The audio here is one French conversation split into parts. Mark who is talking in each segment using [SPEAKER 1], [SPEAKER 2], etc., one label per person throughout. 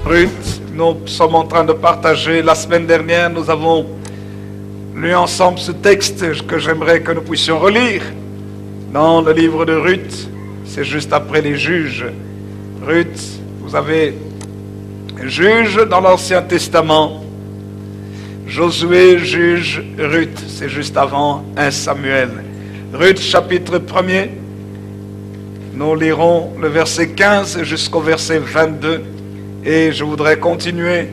[SPEAKER 1] Ruth, nous sommes en train de partager. La semaine dernière, nous avons lu ensemble ce texte que j'aimerais que nous puissions relire. Dans le livre de Ruth, c'est juste après les juges. Ruth, vous avez juge dans l'Ancien Testament. Josué, juge, Ruth, c'est juste avant 1 Samuel. Ruth, chapitre 1er, nous lirons le verset 15 jusqu'au verset 22. Et je voudrais continuer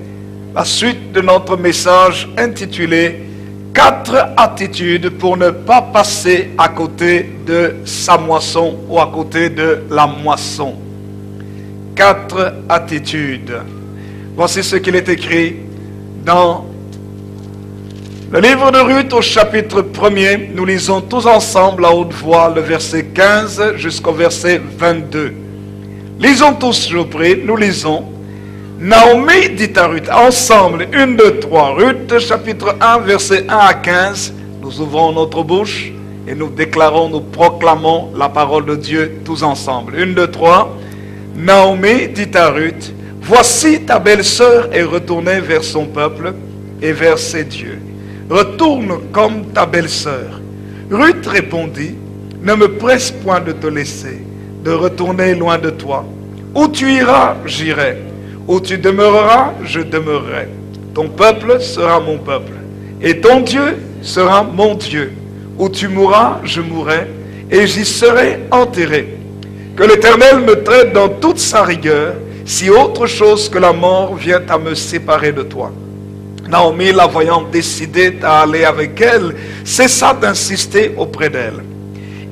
[SPEAKER 1] la suite de notre message intitulé « 4 attitudes pour ne pas passer à côté de sa moisson ou à côté de la moisson ». 4 attitudes. Voici ce qu'il est écrit dans le livre de Ruth au chapitre 1er. Nous lisons tous ensemble à haute voix le verset 15 jusqu'au verset 22. Lisons tous, je vous prie, nous lisons. Naomi dit à Ruth, ensemble, 1, 2, 3, Ruth chapitre 1, verset 1 à 15, nous ouvrons notre bouche et nous déclarons, nous proclamons la parole de Dieu tous ensemble. 1, 2, 3, Naomi dit à Ruth, voici ta belle-sœur est retournée vers son peuple et vers ses dieux. Retourne comme ta belle-sœur. Ruth répondit, ne me presse point de te laisser, de retourner loin de toi. Où tu iras, j'irai. Où tu demeureras, je demeurerai. Ton peuple sera mon peuple, et ton Dieu sera mon Dieu. Où tu mourras, je mourrai, et j'y serai enterré. Que l'Éternel me traite dans toute sa rigueur, si autre chose que la mort vient à me séparer de toi. Naomi, la voyant décidée à aller avec elle, cessa d'insister auprès d'elle.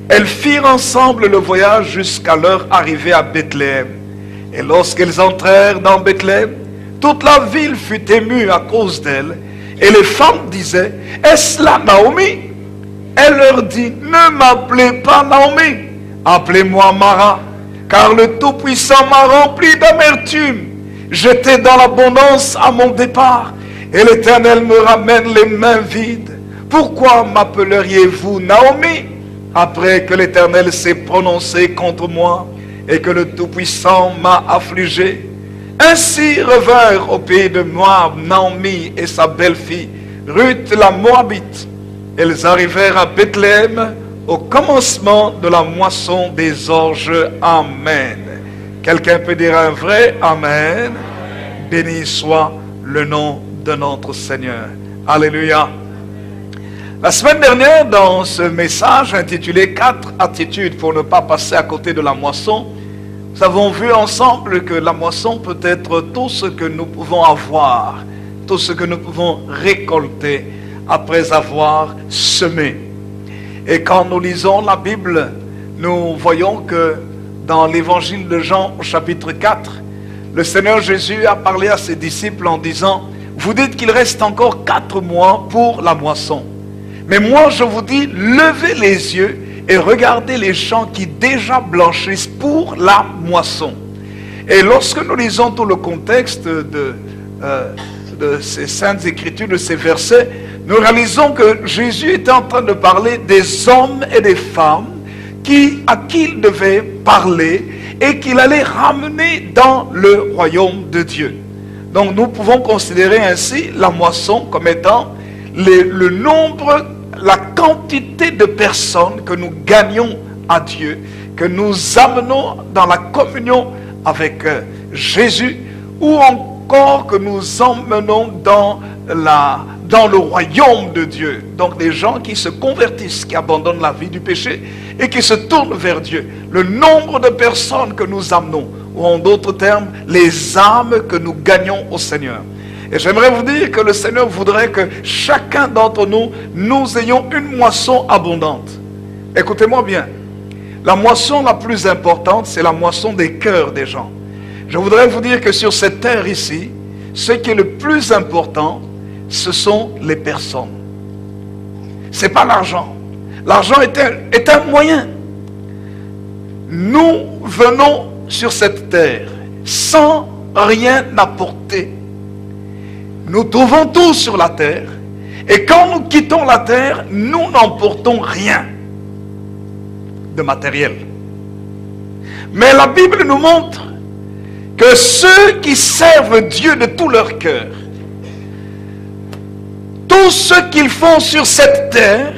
[SPEAKER 1] Elles firent ensemble le voyage jusqu'à leur arrivée à Bethléem. Et lorsqu'elles entrèrent dans Bethléem, toute la ville fut émue à cause d'elles. Et les femmes disaient, est-ce là Naomi? Elle leur dit, ne m'appelez pas Naomi, appelez-moi Mara, car le Tout-Puissant m'a rempli d'amertume. J'étais dans l'abondance à mon départ, et l'Éternel me ramène les mains vides. Pourquoi m'appelleriez-vous Naomi, après que l'Éternel s'est prononcé contre moi et que le Tout-Puissant m'a affligé? Ainsi revinrent au pays de Moab Naomi et sa belle-fille, Ruth la Moabite. Elles arrivèrent à Bethléem au commencement de la moisson des orges. Amen. Quelqu'un peut dire un vrai Amen? Béni soit le nom de notre Seigneur. Alléluia. La semaine dernière, dans ce message intitulé « 4 attitudes pour ne pas passer à côté de la moisson », nous avons vu ensemble que la moisson peut être tout ce que nous pouvons avoir, tout ce que nous pouvons récolter après avoir semé. Et quand nous lisons la Bible, nous voyons que dans l'évangile de Jean au chapitre 4, le Seigneur Jésus a parlé à ses disciples en disant « Vous dites qu'il reste encore 4 mois pour la moisson. Mais moi je vous dis, levez les yeux et regardez les champs qui déjà blanchissent pour la moisson. » Et lorsque nous lisons tout le contexte de ces saintes écritures, de ces versets, nous réalisons que Jésus était en train de parler des hommes et des femmes à qui il devait parler et qu'il allait ramener dans le royaume de Dieu. Donc nous pouvons considérer ainsi la moisson comme étant le nombre, la quantité de personnes que nous gagnons à Dieu, que nous amenons dans la communion avec Jésus, ou encore que nous emmenons dans le royaume de Dieu. Donc des gens qui se convertissent, qui abandonnent la vie du péché et qui se tournent vers Dieu. Le nombre de personnes que nous amenons ou en d'autres termes, les âmes que nous gagnons au Seigneur. Et j'aimerais vous dire que le Seigneur voudrait que chacun d'entre nous, nous ayons une moisson abondante. Écoutez-moi bien. La moisson la plus importante, c'est la moisson des cœurs des gens. Je voudrais vous dire que sur cette terre ici, ce qui est le plus important, ce sont les personnes. Ce n'est pas l'argent. L'argent est un moyen. Nous venons sur cette terre sans rien apporter. Nous trouvons tout sur la terre. Et quand nous quittons la terre, nous n'emportons rien de matériel. Mais la Bible nous montre que ceux qui servent Dieu de tout leur cœur, tout ce qu'ils font sur cette terre,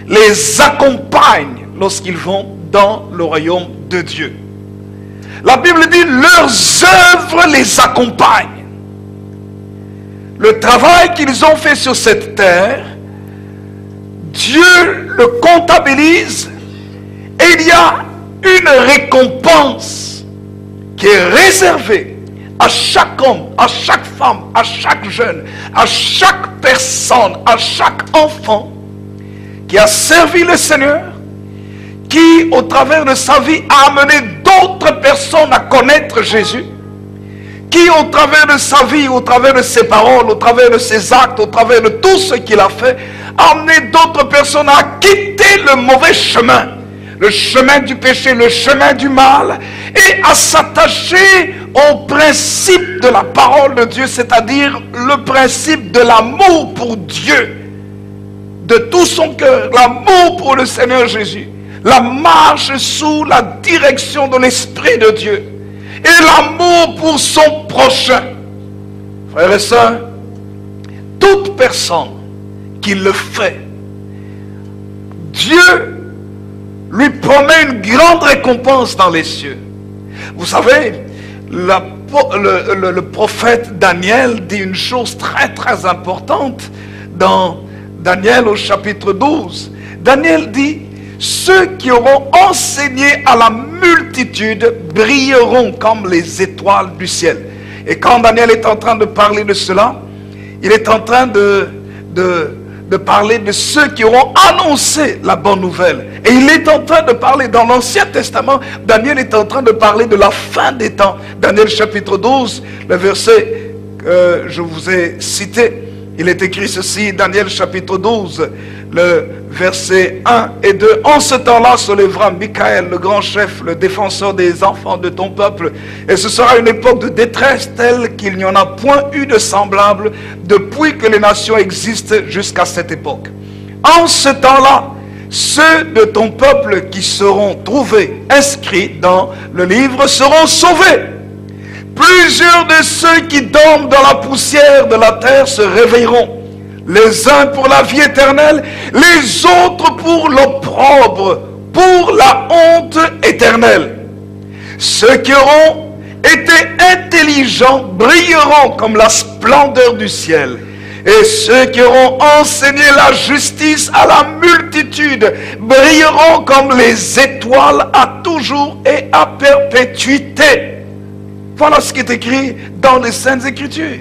[SPEAKER 1] les accompagne lorsqu'ils vont dans le royaume de Dieu. La Bible dit, leurs œuvres les accompagnent. Le travail qu'ils ont fait sur cette terre, Dieu le comptabilise et il y a une récompense qui est réservée à chaque homme, à chaque femme, à chaque jeune, à chaque personne, à chaque enfant qui a servi le Seigneur, qui au travers de sa vie a amené d'autres personnes à connaître Jésus, qui au travers de sa vie, au travers de ses paroles, au travers de ses actes, au travers de tout ce qu'il a fait, a amené d'autres personnes à quitter le mauvais chemin, le chemin du péché, le chemin du mal, et à s'attacher au principe de la parole de Dieu, c'est-à-dire le principe de l'amour pour Dieu, de tout son cœur, l'amour pour le Seigneur Jésus, la marche sous la direction de l'Esprit de Dieu, et l'amour pour son prochain. Frères et sœurs, toute personne qui le fait, Dieu lui promet une grande récompense dans les cieux. Vous savez, le prophète Daniel dit une chose très très importante dans Daniel au chapitre 12. Daniel dit, ceux qui auront enseigné à la multitude brilleront comme les étoiles du ciel. Et quand Daniel est en train de parler de cela, il est en train de parler de ceux qui auront annoncé la bonne nouvelle. Et il est en train de parler, dans l'Ancien Testament, Daniel est en train de parler de la fin des temps. Daniel chapitre 12, le verset que je vous ai cité, il est écrit ceci, Daniel chapitre 12, le verset 1 et 2. En ce temps-là se lèvera Michael, le grand chef, le défenseur des enfants de ton peuple. Et ce sera une époque de détresse telle qu'il n'y en a point eu de semblable depuis que les nations existent jusqu'à cette époque. En ce temps-là, ceux de ton peuple qui seront trouvés inscrits dans le livre seront sauvés. Plusieurs de ceux qui dorment dans la poussière de la terre se réveilleront. Les uns pour la vie éternelle, les autres pour l'opprobre, pour la honte éternelle. Ceux qui auront été intelligents brilleront comme la splendeur du ciel. Et ceux qui auront enseigné la justice à la multitude brilleront comme les étoiles à toujours et à perpétuité. Voilà ce qui est écrit dans les Saintes Écritures.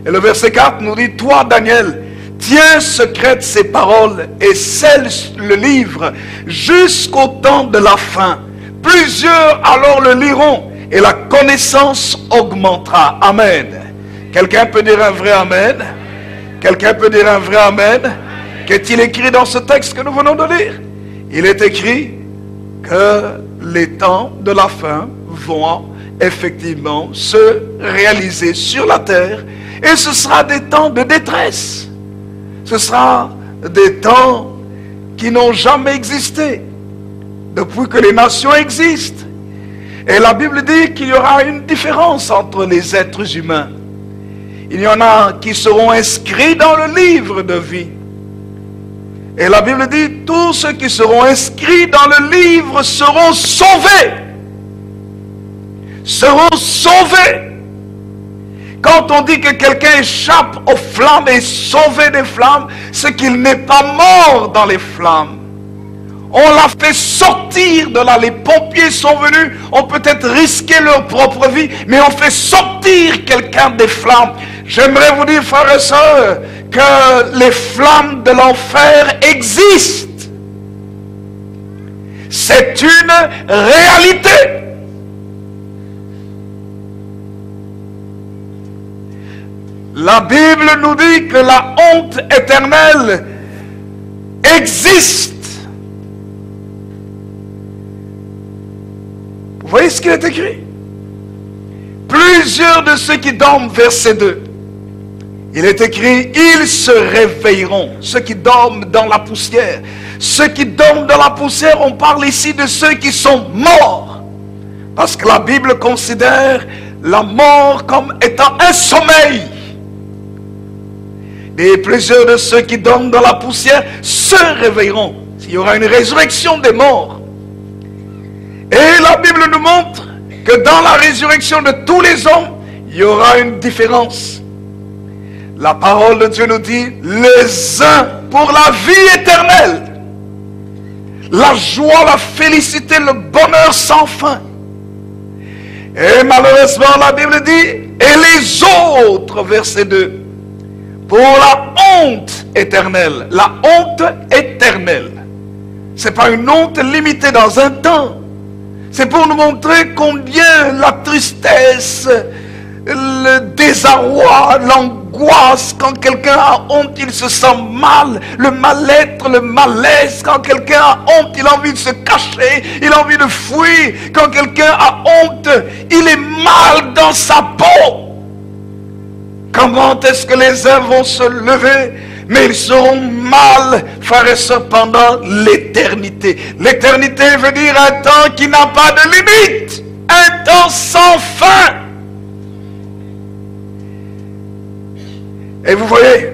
[SPEAKER 1] Et le verset 4 nous dit, toi Daniel, tiens secrète ces paroles et scelle le livre jusqu'au temps de la fin. Plusieurs alors le liront et la connaissance augmentera. Amen. Quelqu'un peut dire un vrai Amen? Quelqu'un peut dire un vrai Amen? Qu'est-il écrit dans ce texte que nous venons de lire? Il est écrit que les temps de la fin vont effectivement se réaliser sur la terre. Et ce sera des temps de détresse. Ce sera des temps qui n'ont jamais existé depuis que les nations existent. Et la Bible dit qu'il y aura une différence entre les êtres humains. Il y en a qui seront inscrits dans le livre de vie. Et la Bible dit, tous ceux qui seront inscrits dans le livre seront sauvés. Seront sauvés. Quand on dit que quelqu'un échappe aux flammes et est sauvé des flammes, c'est qu'il n'est pas mort dans les flammes. On l'a fait sortir de là. Les pompiers sont venus, ont peut-être risqué leur propre vie, mais on fait sortir quelqu'un des flammes. J'aimerais vous dire, frères et sœurs, que les flammes de l'enfer existent. C'est une réalité. La Bible nous dit que la honte éternelle existe. Vous voyez ce qu'il est écrit? Plusieurs de ceux qui dorment, verset 2. Il est écrit, ils se réveilleront. Ceux qui dorment dans la poussière. Ceux qui dorment dans la poussière, on parle ici de ceux qui sont morts. Parce que la Bible considère la mort comme étant un sommeil. Et plusieurs de ceux qui dorment dans la poussière se réveilleront. Il y aura une résurrection des morts. Et la Bible nous montre que dans la résurrection de tous les hommes, il y aura une différence. La parole de Dieu nous dit, les uns pour la vie éternelle, la joie, la félicité, le bonheur sans fin. Et malheureusement, la Bible dit, et les autres, verset 2, pour la honte éternelle. La honte éternelle. Ce n'est pas une honte limitée dans un temps. C'est pour nous montrer combien la tristesse, le désarroi, l'angoisse, quand quelqu'un a honte, il se sent mal, le mal-être, le malaise, quand quelqu'un a honte, il a envie de se cacher, il a envie de fuir, quand quelqu'un a honte, il est mal dans sa peau. Comment est-ce que les uns vont se lever? Mais ils seront mal, frères et sœurs, pendant l'éternité. L'éternité veut dire un temps qui n'a pas de limite. Un temps sans fin. Et vous voyez,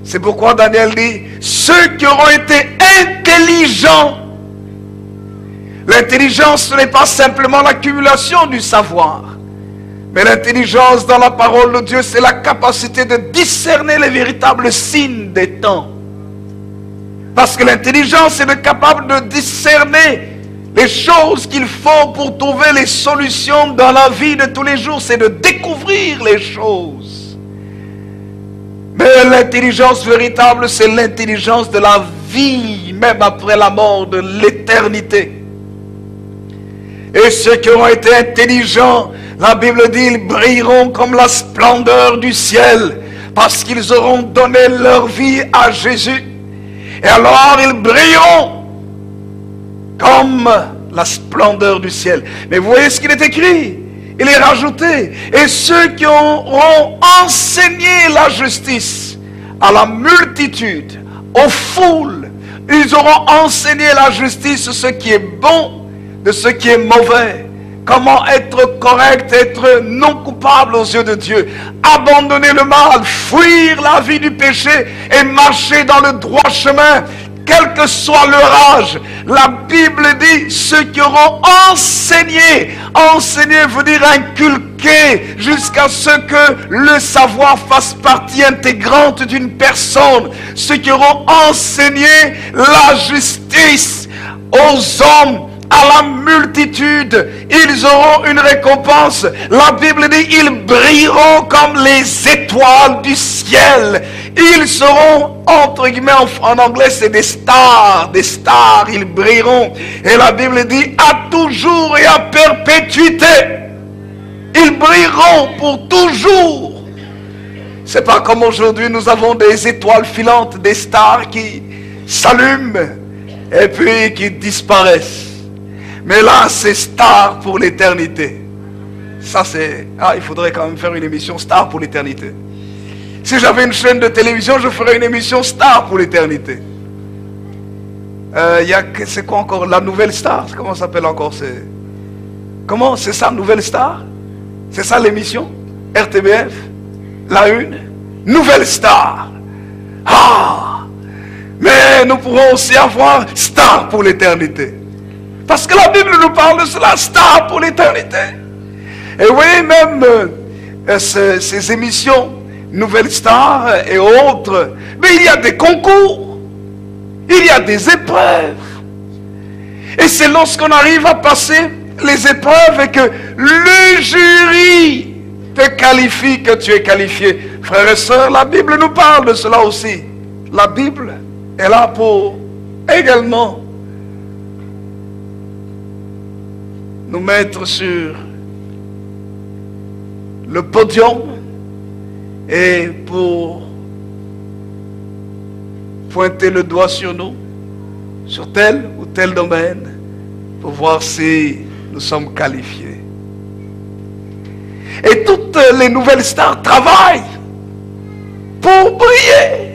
[SPEAKER 1] c'est pourquoi Daniel dit, ceux qui auront été intelligents. L'intelligence, ce n'est pas simplement l'accumulation du savoir. Mais l'intelligence dans la parole de Dieu, c'est la capacité de discerner les véritables signes des temps. Parce que l'intelligence est capable de discerner les choses qu'il faut pour trouver les solutions dans la vie de tous les jours. C'est de découvrir les choses. Mais l'intelligence véritable, c'est l'intelligence de la vie, même après la mort, de l'éternité. Et ceux qui auront été intelligents, la Bible dit, ils brilleront comme la splendeur du ciel, parce qu'ils auront donné leur vie à Jésus. Et alors ils brilleront comme la splendeur du ciel. Mais vous voyez ce qu'il est écrit? Il est rajouté, et ceux qui auront enseigné la justice à la multitude, aux foules, ils auront enseigné la justice, ce qui est bon de ce qui est mauvais. Comment être correct, être non coupable aux yeux de Dieu. Abandonner le mal, fuir la vie du péché et marcher dans le droit chemin, quel que soit leur âge. La Bible dit, ceux qui auront enseigné. Enseigner veut dire inculquer, jusqu'à ce que le savoir fasse partie intégrante d'une personne. Ceux qui auront enseigné la justice aux hommes, à la multitude, ils auront une récompense. La Bible dit, ils brilleront comme les étoiles du ciel. Ils seront, entre guillemets, en anglais, c'est des stars, ils brilleront. Et la Bible dit, à toujours et à perpétuité. Ils brilleront pour toujours. C'est pas comme aujourd'hui, nous avons des étoiles filantes, des stars qui s'allument et puis qui disparaissent. Mais là, c'est star pour l'éternité. Ça, c'est... il faudrait quand même faire une émission star pour l'éternité. Si j'avais une chaîne de télévision, je ferais une émission star pour l'éternité. C'est quoi encore? La nouvelle star? Comment ça s'appelle encore? Comment? C'est ça, nouvelle star? C'est ça l'émission? RTBF? La une? Nouvelle star. Mais nous pourrons aussi avoir star pour l'éternité. Parce que la Bible nous parle de cela, star pour l'éternité. Et vous voyez même ces émissions, Nouvelle Star et autres, mais il y a des concours, il y a des épreuves. Et c'est lorsqu'on arrive à passer les épreuves et que le jury te qualifie que tu es qualifié. Frères et sœurs, la Bible nous parle de cela aussi. La Bible est là pour également nous mettre sur le podium et pour pointer le doigt sur nous, sur tel ou tel domaine, pour voir si nous sommes qualifiés. Et toutes les nouvelles stars travaillent pour briller.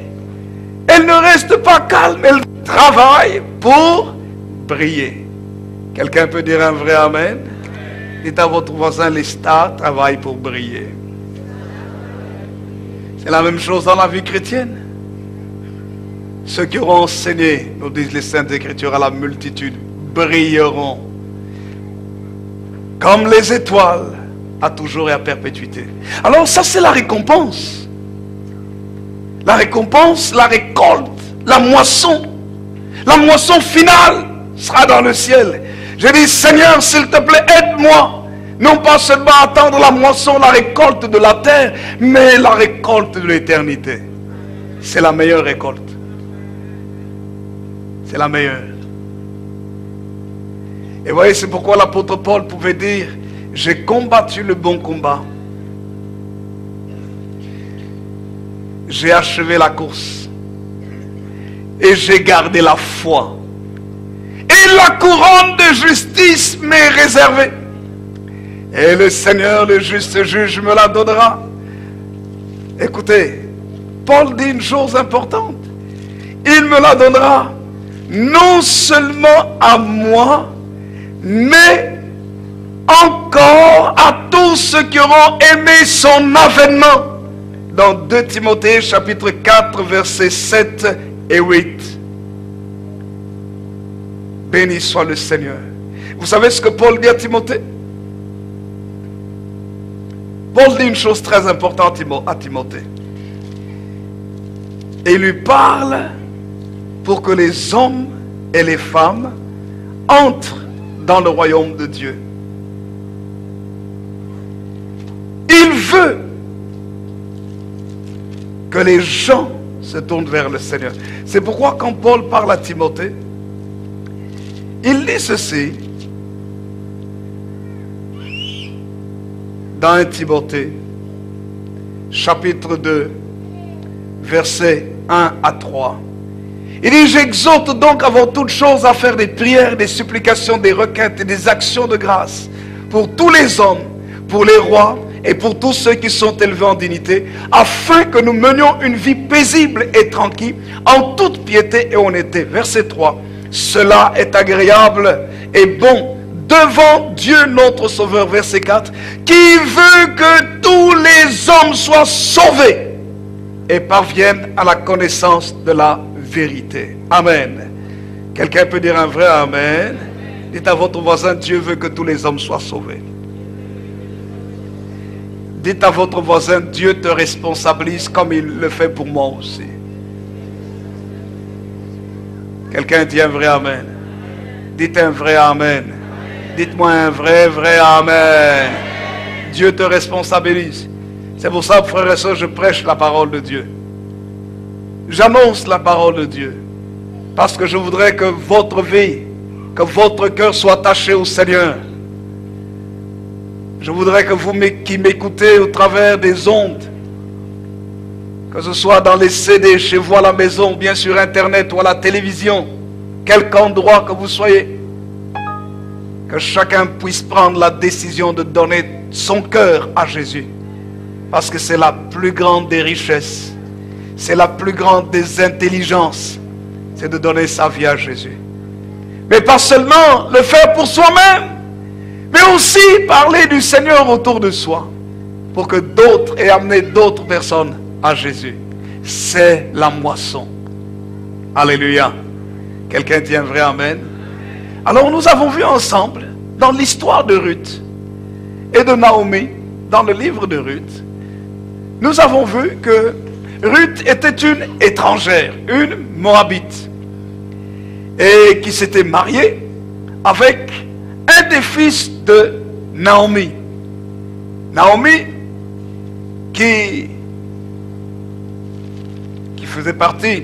[SPEAKER 1] Elles ne restent pas calmes, elles travaillent pour briller. Quelqu'un peut dire un vrai amen? Dites à votre voisin, les stars travaillent pour briller. C'est la même chose dans la vie chrétienne. Ceux qui auront enseigné, nous disent les Saintes Écritures, à la multitude, brilleront comme les étoiles à toujours et à perpétuité. Alors ça, c'est la récompense. La récompense, la récolte, la moisson finale sera dans le ciel. Je dis, Seigneur, s'il te plaît, aide-moi. Non pas seulement à attendre la moisson, la récolte de la terre, mais la récolte de l'éternité. C'est la meilleure récolte. C'est la meilleure. Et voyez, c'est pourquoi l'apôtre Paul pouvait dire, j'ai combattu le bon combat. J'ai achevé la course. Et j'ai gardé la foi. Et la couronne de justice m'est réservée. Et le Seigneur, le juste juge, me la donnera. Écoutez, Paul dit une chose importante. Il me la donnera non seulement à moi, mais encore à tous ceux qui auront aimé son avènement. Dans 2 Timothée chapitre 4 versets 7 et 8. Béni soit le Seigneur. Vous savez ce que Paul dit à Timothée? Paul dit une chose très importante à Timothée. Et il lui parle pour que les hommes et les femmes entrent dans le royaume de Dieu. Il veut que les gens se tournent vers le Seigneur. C'est pourquoi quand Paul parle à Timothée, il dit ceci dans 1 Timothée, chapitre 2, versets 1 à 3. Il dit, j'exhorte donc avant toute chose à faire des prières, des supplications, des requêtes et des actions de grâce pour tous les hommes, pour les rois et pour tous ceux qui sont élevés en dignité, afin que nous menions une vie paisible et tranquille, en toute piété et honnêteté. Verset 3. Cela est agréable et bon devant Dieu notre Sauveur. Verset 4. Qui veut que tous les hommes soient sauvés et parviennent à la connaissance de la vérité. Amen. Quelqu'un peut dire un vrai amen? Dites à votre voisin, Dieu veut que tous les hommes soient sauvés. Dites à votre voisin, Dieu te responsabilise comme il le fait pour moi aussi. Quelqu'un dit un vrai amen? Dites un vrai amen. Dites-moi un vrai amen. Dieu te responsabilise. C'est pour ça, frères et sœurs, je prêche la parole de Dieu. J'annonce la parole de Dieu. Parce que je voudrais que votre vie, que votre cœur soit attaché au Seigneur. Je voudrais que vous qui m'écoutez au travers des ondes, que ce soit dans les CD, chez vous à la maison, bien sur Internet ou à la télévision, quelque endroit que vous soyez, que chacun puisse prendre la décision de donner son cœur à Jésus. Parce que c'est la plus grande des richesses, c'est la plus grande des intelligences, c'est de donner sa vie à Jésus. Mais pas seulement le faire pour soi-même, mais aussi parler du Seigneur autour de soi, pour que d'autres aient amené d'autres personnes à Jésus. C'est la moisson. Alléluia. Quelqu'un dit un vrai amen? Alors nous avons vu ensemble, dans l'histoire de Ruth et de Naomi, dans le livre de Ruth, nous avons vu que Ruth était une étrangère, une Moabite, et qui s'était mariée avec un des fils de Naomi. Naomi qui faisait partie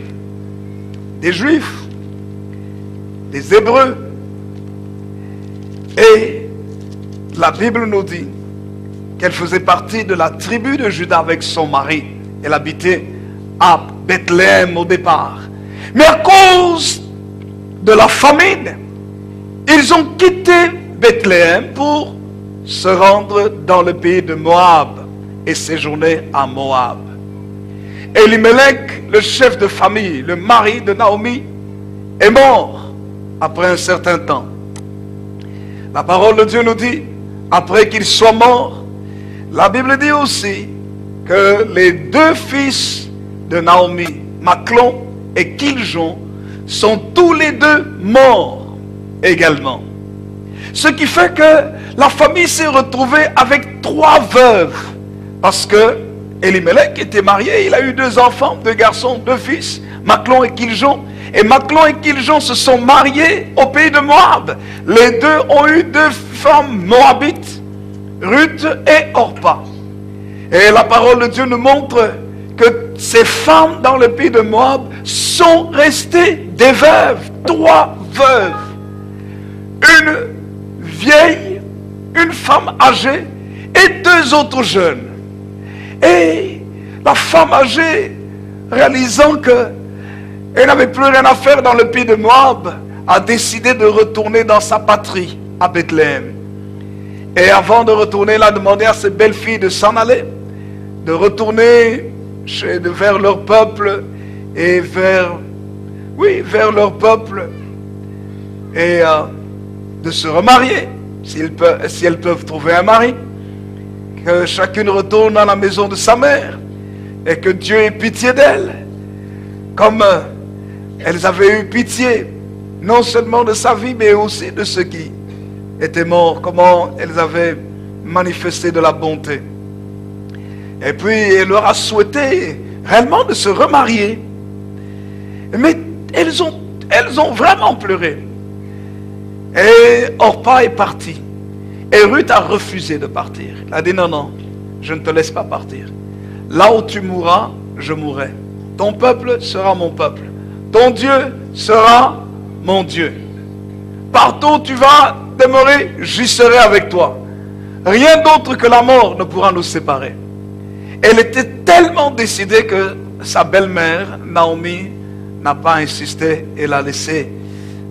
[SPEAKER 1] des Juifs, des Hébreux. Et la Bible nous dit qu'elle faisait partie de la tribu de Juda avec son mari. Elle habitait à Bethléem au départ. Mais à cause de la famine, ils ont quitté Bethléem pour se rendre dans le pays de Moab et séjourner à Moab. Elimelech, le chef de famille, le mari de Naomi, est mort après un certain temps. La parole de Dieu nous dit, après qu'il soit mort, la Bible dit aussi que les deux fils de Naomi, Machlon et Kiljon, sont tous les deux morts également. Ce qui fait que la famille s'est retrouvée avec 3 veuves. Parce que Elimelech était marié, il a eu 2 enfants, 2 garçons, 2 fils, Machlon et Kiljon. Et Machlon et Kiljon se sont mariés au pays de Moab. Les deux ont eu 2 femmes moabites, Ruth et Orpa. Et la parole de Dieu nous montre que ces femmes dans le pays de Moab sont restées des veuves, 3 veuves. Une vieille, une femme âgée et 2 autres jeunes. Et la femme âgée, réalisant qu'elle n'avait plus rien à faire dans le pays de Moab, a décidé de retourner dans sa patrie, à Bethléem. Et avant de retourner, elle a demandé à ses belles filles de s'en aller, de retourner vers leur peuple et vers leur peuple et de se remarier, si elles peuvent trouver un mari. Que chacune retourne à la maison de sa mère et que Dieu ait pitié d'elles, comme elles avaient eu pitié non seulement de sa vie, mais aussi de ceux qui étaient morts, comment elles avaient manifesté de la bonté. Et puis elle leur a souhaité réellement de se remarier, mais elles ont vraiment pleuré. Et Orpa est partie. Et Ruth a refusé de partir. Elle a dit non, non, je ne te laisse pas partir. Là où tu mourras, je mourrai. Ton peuple sera mon peuple. Ton Dieu sera mon Dieu. Partout où tu vas demeurer, j'y serai avec toi. Rien d'autre que la mort ne pourra nous séparer. Elle était tellement décidée que sa belle-mère, Naomi, n'a pas insisté et l'a laissée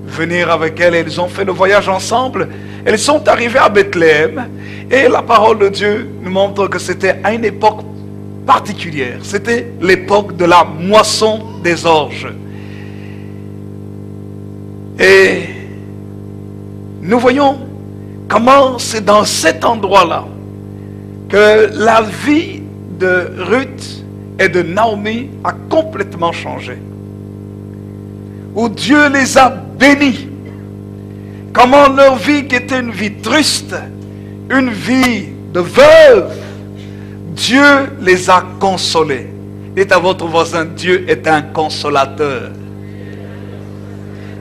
[SPEAKER 1] venir avec elle. Ils ont fait le voyage ensemble. Elles sont arrivées à Bethléem et la parole de Dieu nous montre que c'était à une époque particulière. C'était l'époque de la moisson des orges. Et nous voyons comment c'est dans cet endroit-là que la vie de Ruth et de Naomi a complètement changé. Où Dieu les a bénis. Comment leur vie, qui était une vie triste, une vie de veuve, Dieu les a consolés. Dites à votre voisin, Dieu est un consolateur.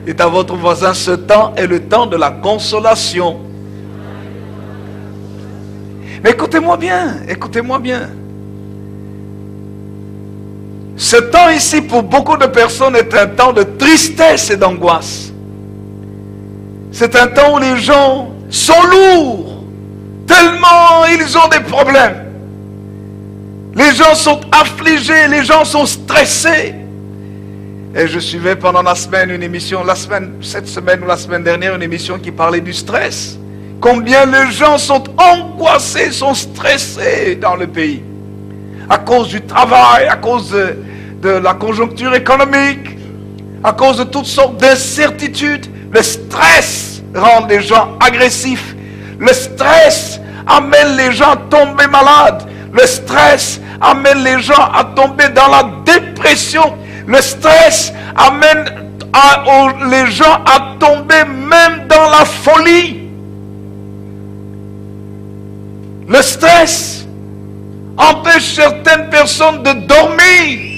[SPEAKER 1] Dites à votre voisin, ce temps est le temps de la consolation. Mais écoutez-moi bien, écoutez-moi bien. Ce temps ici, pour beaucoup de personnes, est un temps de tristesse et d'angoisse. C'est un temps où les gens sont lourds, tellement ils ont des problèmes. Les gens sont affligés, les gens sont stressés. Et je suivais pendant la semaine une émission, cette semaine ou la semaine dernière, une émission qui parlait du stress. Combien les gens sont angoissés, sont stressés dans le pays. À cause du travail, à cause de la conjoncture économique, à cause de toutes sortes d'incertitudes. Le stress rend les gens agressifs. Le stress amène les gens à tomber malades. Le stress amène les gens à tomber dans la dépression. Le stress amène les gens à tomber même dans la folie. Le stress empêche certaines personnes de dormir.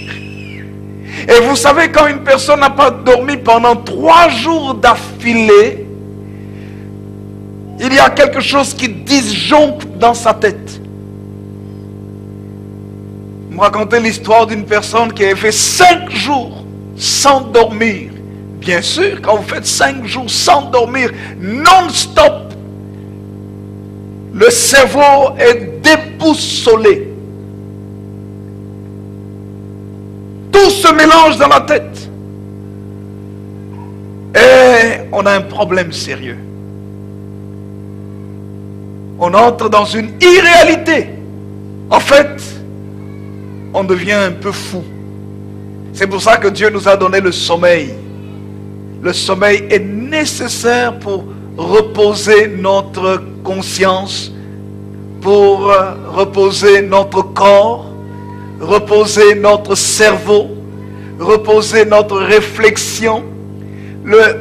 [SPEAKER 1] Et vous savez, quand une personne n'a pas dormi pendant 3 jours d'affilée, Il y a quelque chose qui disjoncte dans sa tête. Vous me racontez l'histoire d'une personne qui avait fait 5 jours sans dormir. Bien sûr, quand vous faites 5 jours sans dormir, non-stop, le cerveau est déboussolé. Tout se mélange dans la tête. Et on a un problème sérieux. On entre dans une irréalité. En fait, on devient un peu fou. C'est pour ça que Dieu nous a donné le sommeil. Le sommeil est nécessaire pour reposer notre conscience, pour reposer notre corps, reposer notre cerveau, reposer notre réflexion,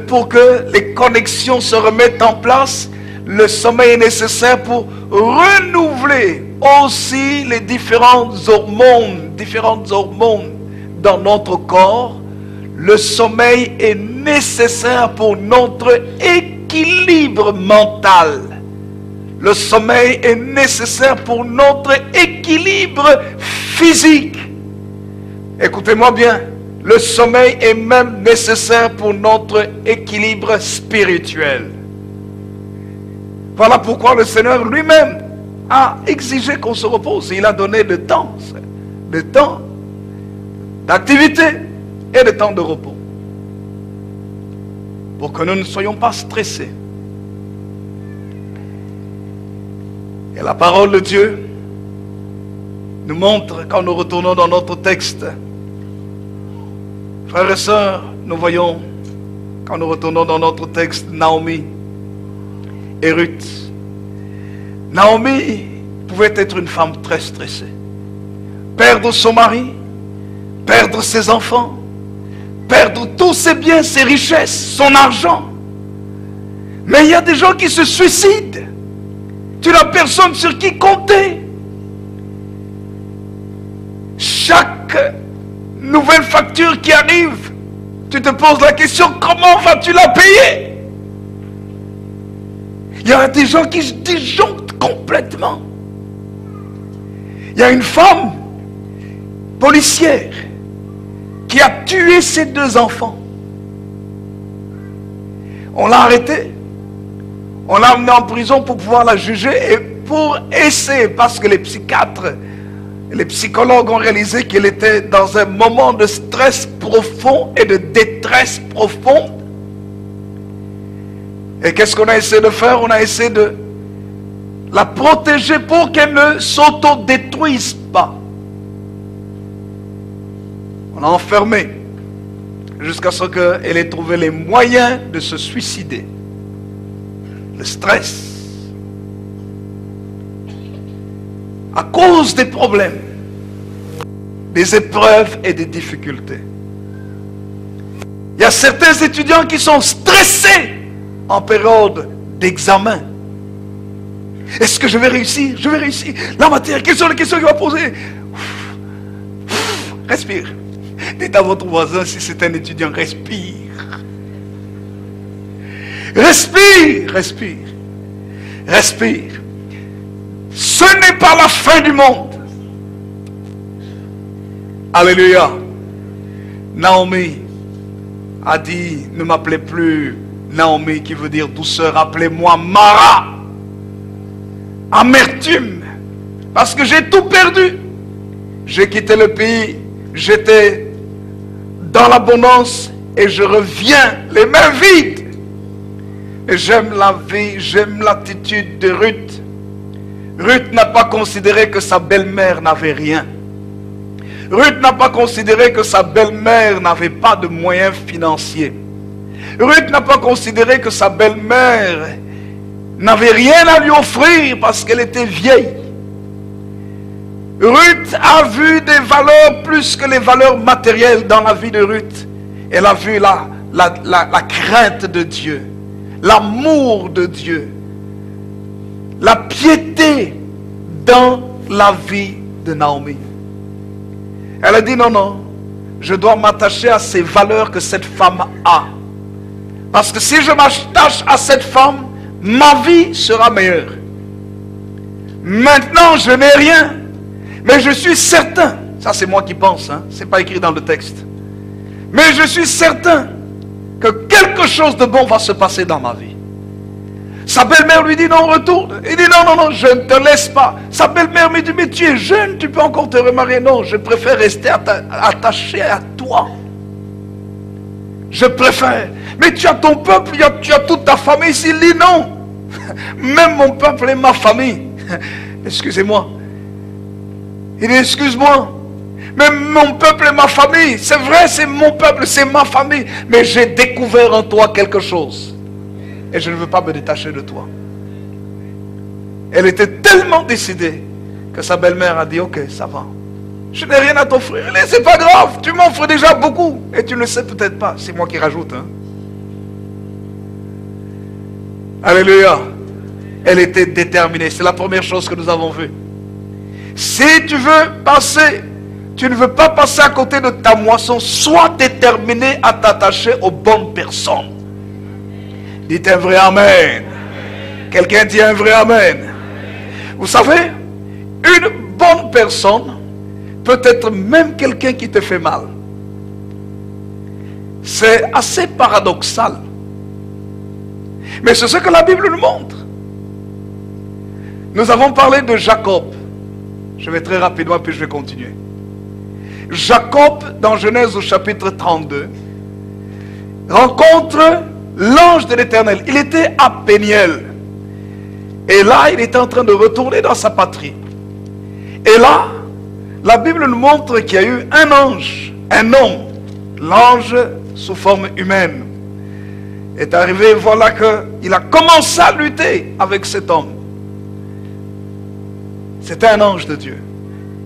[SPEAKER 1] pour que les connexions se remettent en place. Le sommeil est nécessaire pour renouveler aussi les différentes hormones dans notre corps. Le sommeil est nécessaire pour notre équilibre mental. Le sommeil est nécessaire pour notre équilibre physique. Écoutez-moi bien, le sommeil est même nécessaire pour notre équilibre spirituel. Voilà pourquoi le Seigneur lui-même a exigé qu'on se repose. Il a donné le temps d'activité et le temps de repos, pour que nous ne soyons pas stressés. Et la parole de Dieu nous montre, quand nous retournons dans notre texte, frères et sœurs, nous voyons, quand nous retournons dans notre texte, Naomi et Ruth. Naomi pouvait être une femme très stressée. Perdre son mari, perdre ses enfants, perdre tous ses biens, ses richesses, son argent. Mais il y a des gens qui se suicident. Tu n'as personne sur qui compter. Chaque nouvelle facture qui arrive, tu te poses la question, comment vas-tu la payer? Il y a des gens qui se disjonctent complètement. Il y a une femme policière qui a tué ses 2 enfants. On l'a arrêtée. On l'a amenée en prison pour pouvoir la juger et pour essayer, parce que les psychiatres, les psychologues ont réalisé qu'elle était dans un moment de stress profond et de détresse profonde. Et qu'est-ce qu'on a essayé de faire? On a essayé de la protéger pour qu'elle ne s'auto-détruise pas. On l'a enfermée jusqu'à ce qu'elle ait trouvé les moyens de se suicider. Le stress. À cause des problèmes, des épreuves et des difficultés. Il y a certains étudiants qui sont stressés en période d'examen. Est-ce que je vais réussir? Je vais réussir. La matière, quelles sont les questions qu'il va poser? Respire. Dites à votre voisin, si c'est un étudiant, respire. Respire, respire. Respire. Ce n'est pas la fin du monde. Alléluia. Naomi a dit, ne m'appelez plus Naomi, qui veut dire douceur, appelez-moi Mara. Amertume. Parce que j'ai tout perdu. J'ai quitté le pays, j'étais dans l'abondance et je reviens les mains vides. Et j'aime la vie, j'aime l'attitude de Ruth. Ruth n'a pas considéré que sa belle-mère n'avait rien. Ruth n'a pas considéré que sa belle-mère n'avait pas de moyens financiers. Ruth n'a pas considéré que sa belle-mère n'avait rien à lui offrir parce qu'elle était vieille. Ruth a vu des valeurs plus que les valeurs matérielles dans la vie de Ruth. Elle a vu la crainte de Dieu, l'amour de Dieu, la piété dans la vie de Naomi. Elle a dit non, non, je dois m'attacher à ces valeurs que cette femme a. Parce que si je m'attache à cette femme, ma vie sera meilleure. Maintenant, je n'ai rien, mais je suis certain, ça c'est moi qui pense, hein, c'est pas écrit dans le texte, mais je suis certain que quelque chose de bon va se passer dans ma vie. Sa belle-mère lui dit non, retourne. Il dit non, je ne te laisse pas. Sa belle-mère me dit mais tu es jeune, tu peux encore te remarier. Non, je préfère rester attaché à toi. Je préfère. Mais tu as ton peuple, tu as toute ta famille ici. Il dit non. Même mon peuple et ma famille. Excusez-moi. Il dit excuse-moi. Même mon peuple et ma famille. C'est vrai, c'est mon peuple, c'est ma famille. Mais j'ai découvert en toi quelque chose. Et je ne veux pas me détacher de toi. Elle était tellement décidée que sa belle-mère a dit ok, ça va. Je n'ai rien à t'offrir. C'est pas grave, tu m'offres déjà beaucoup. Et tu ne le sais peut-être pas. C'est moi qui rajoute. Hein. Alléluia. Elle était déterminée. C'est la première chose que nous avons vue. Si tu veux passer, tu ne veux pas passer à côté de ta moisson, sois déterminé à t'attacher aux bonnes personnes. Dites un vrai amen. Quelqu'un dit un vrai amen. Vous savez, une bonne personne peut être même quelqu'un qui te fait mal. C'est assez paradoxal. Mais c'est ce que la Bible nous montre. Nous avons parlé de Jacob. Je vais très rapidement puis je vais continuer. Jacob, dans Genèse au chapitre 32, rencontre l'ange de l'Éternel. Il était à Péniel. Et là, il était en train de retourner dans sa patrie. Et là, la Bible nous montre qu'il y a eu un ange, un homme. L'ange sous forme humaine est arrivé. Voilà qu'il a commencé à lutter avec cet homme. C'était un ange de Dieu.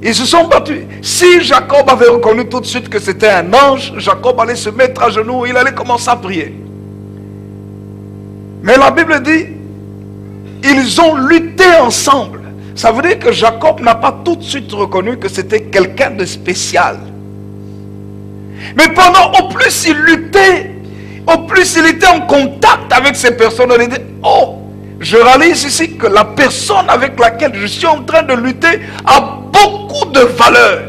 [SPEAKER 1] Ils se sont battus. Si Jacob avait reconnu tout de suite que c'était un ange, Jacob allait se mettre à genoux, il allait commencer à prier. Mais la Bible dit, ils ont lutté ensemble. Ça veut dire que Jacob n'a pas tout de suite reconnu que c'était quelqu'un de spécial. Mais au plus il luttait, au plus il était en contact avec ces personnes, il dit, oh, je réalise ici que la personne avec laquelle je suis en train de lutter a beaucoup de valeur.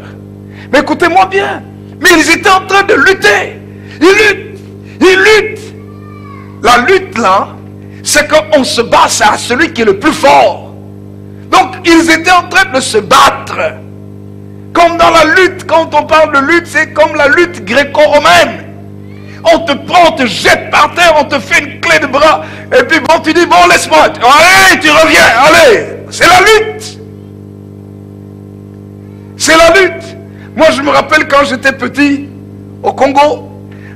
[SPEAKER 1] Mais écoutez-moi bien, mais ils étaient en train de lutter. Ils luttent. La lutte là, c'est qu'on se bat à celui qui est le plus fort. Donc ils étaient en train de se battre. Comme dans la lutte, quand on parle de lutte, c'est comme la lutte gréco-romaine. On te prend, on te jette par terre, on te fait une clé de bras, et puis bon, tu dis, bon, laisse-moi, allez, tu reviens, allez. C'est la lutte. C'est la lutte. Moi, je me rappelle quand j'étais petit, au Congo,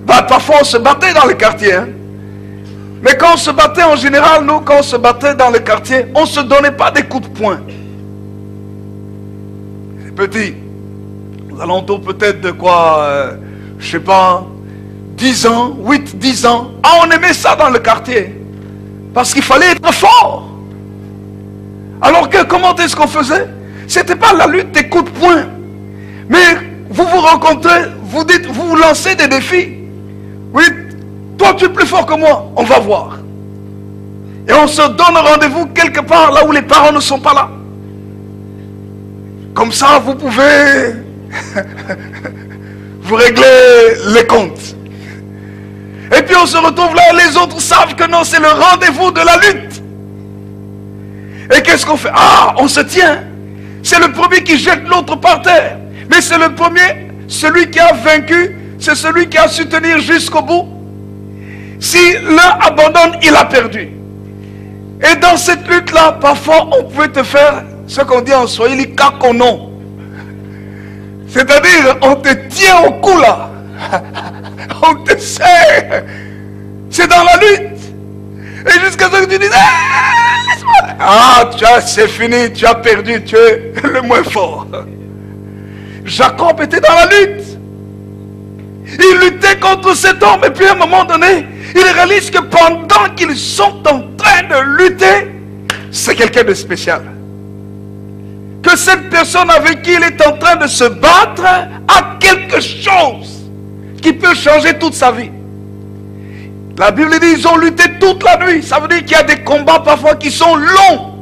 [SPEAKER 1] parfois on se battait dans les quartiers. Hein. Mais quand on se battait, en général, nous, quand on se battait dans les quartiers, on ne se donnait pas des coups de poing. C'est petit. Aux alentours peut-être de quoi, je ne sais pas, 10 ans, 8, 10 ans. Ah, on aimait ça dans le quartier. Parce qu'il fallait être fort. Alors que, comment est-ce qu'on faisait? C'était pas la lutte des coups de poing. Mais vous vous rencontrez, vous dites, vous vous lancez des défis. Oui, toi tu es plus fort que moi, on va voir. Et on se donne rendez-vous quelque part là où les parents ne sont pas là. Comme ça, vous pouvez vous régler les comptes. Et puis on se retrouve là, les autres savent que non, c'est le rendez-vous de la lutte. Et qu'est-ce qu'on fait? Ah, on se tient. C'est le premier qui jette l'autre par terre. Mais c'est le premier, celui qui a vaincu, c'est celui qui a su tenir jusqu'au bout. Si l'un abandonne, il a perdu. Et dans cette lutte-là, parfois, on pouvait te faire ce qu'on dit en swahili, kakono. C'est-à-dire, on te tient au cou là. On te serre. C'est dans la lutte. Et jusqu'à ce que tu dises, ah, c'est fini, tu as perdu, tu es le moins fort. Jacob était dans la lutte. Il luttait contre cet homme. Et puis à un moment donné, il réalise que pendant qu'ils sont en train de lutter, c'est quelqu'un de spécial. Que cette personne avec qui il est en train de se battre a quelque chose qui peut changer toute sa vie. La Bible dit ils ont lutté toute la nuit. Ça veut dire qu'il y a des combats parfois qui sont longs.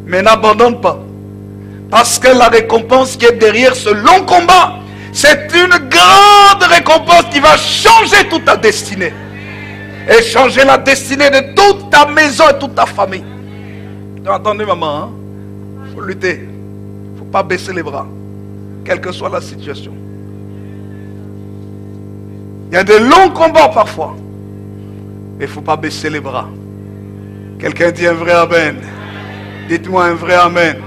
[SPEAKER 1] Mais n'abandonne pas. Parce que la récompense qui est derrière ce long combat, c'est une grande récompense qui va changer toute ta destinée. Et changer la destinée de toute ta maison et toute ta famille. Donc, attendez maman, hein? Faut lutter. Faut pas baisser les bras. Quelle que soit la situation. Il y a des longs combats parfois. Mais il ne faut pas baisser les bras. Quelqu'un dit un vrai amen. Dites-moi un vrai amen.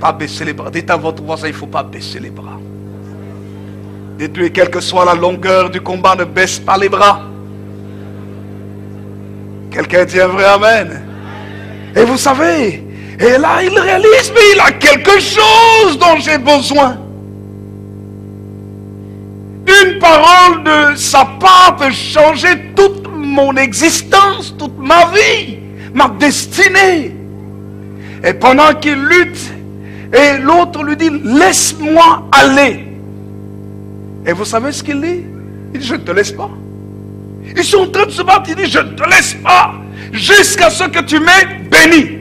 [SPEAKER 1] Pas baisser les bras. Dites à votre voisin, il ne faut pas baisser les bras. Dites-lui, quelle que soit la longueur du combat, ne baisse pas les bras. Quelqu'un dit un vrai amen. Et vous savez, et là il réalise, mais il a quelque chose dont j'ai besoin. Une parole de sa part peut changer toute mon existence, toute ma vie, ma destinée. Et pendant qu'il lutte, et l'autre lui dit, laisse-moi aller. Et vous savez ce qu'il dit? Il dit, je ne te laisse pas. Ils sont en train de se battre, il dit, je ne te laisse pas, jusqu'à ce que tu m'aies béni.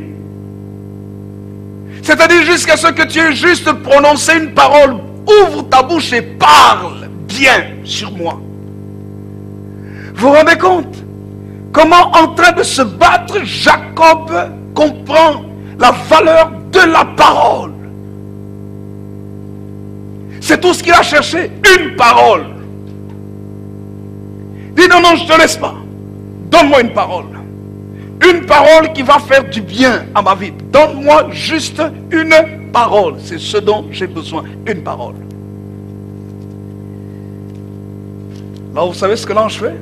[SPEAKER 1] C'est-à-dire jusqu'à ce que tu aies juste prononcé une parole. Ouvre ta bouche et parle bien sur moi. Vous vous rendez compte? Comment en train de se battre, Jacob comprend la valeur de la parole. C'est tout ce qu'il a cherché, une parole. Dis non, non, je ne te laisse pas. Donne-moi une parole. Une parole qui va faire du bien à ma vie. Donne-moi juste une parole. C'est ce dont j'ai besoin, une parole. Là, vous savez ce que l'ange fait?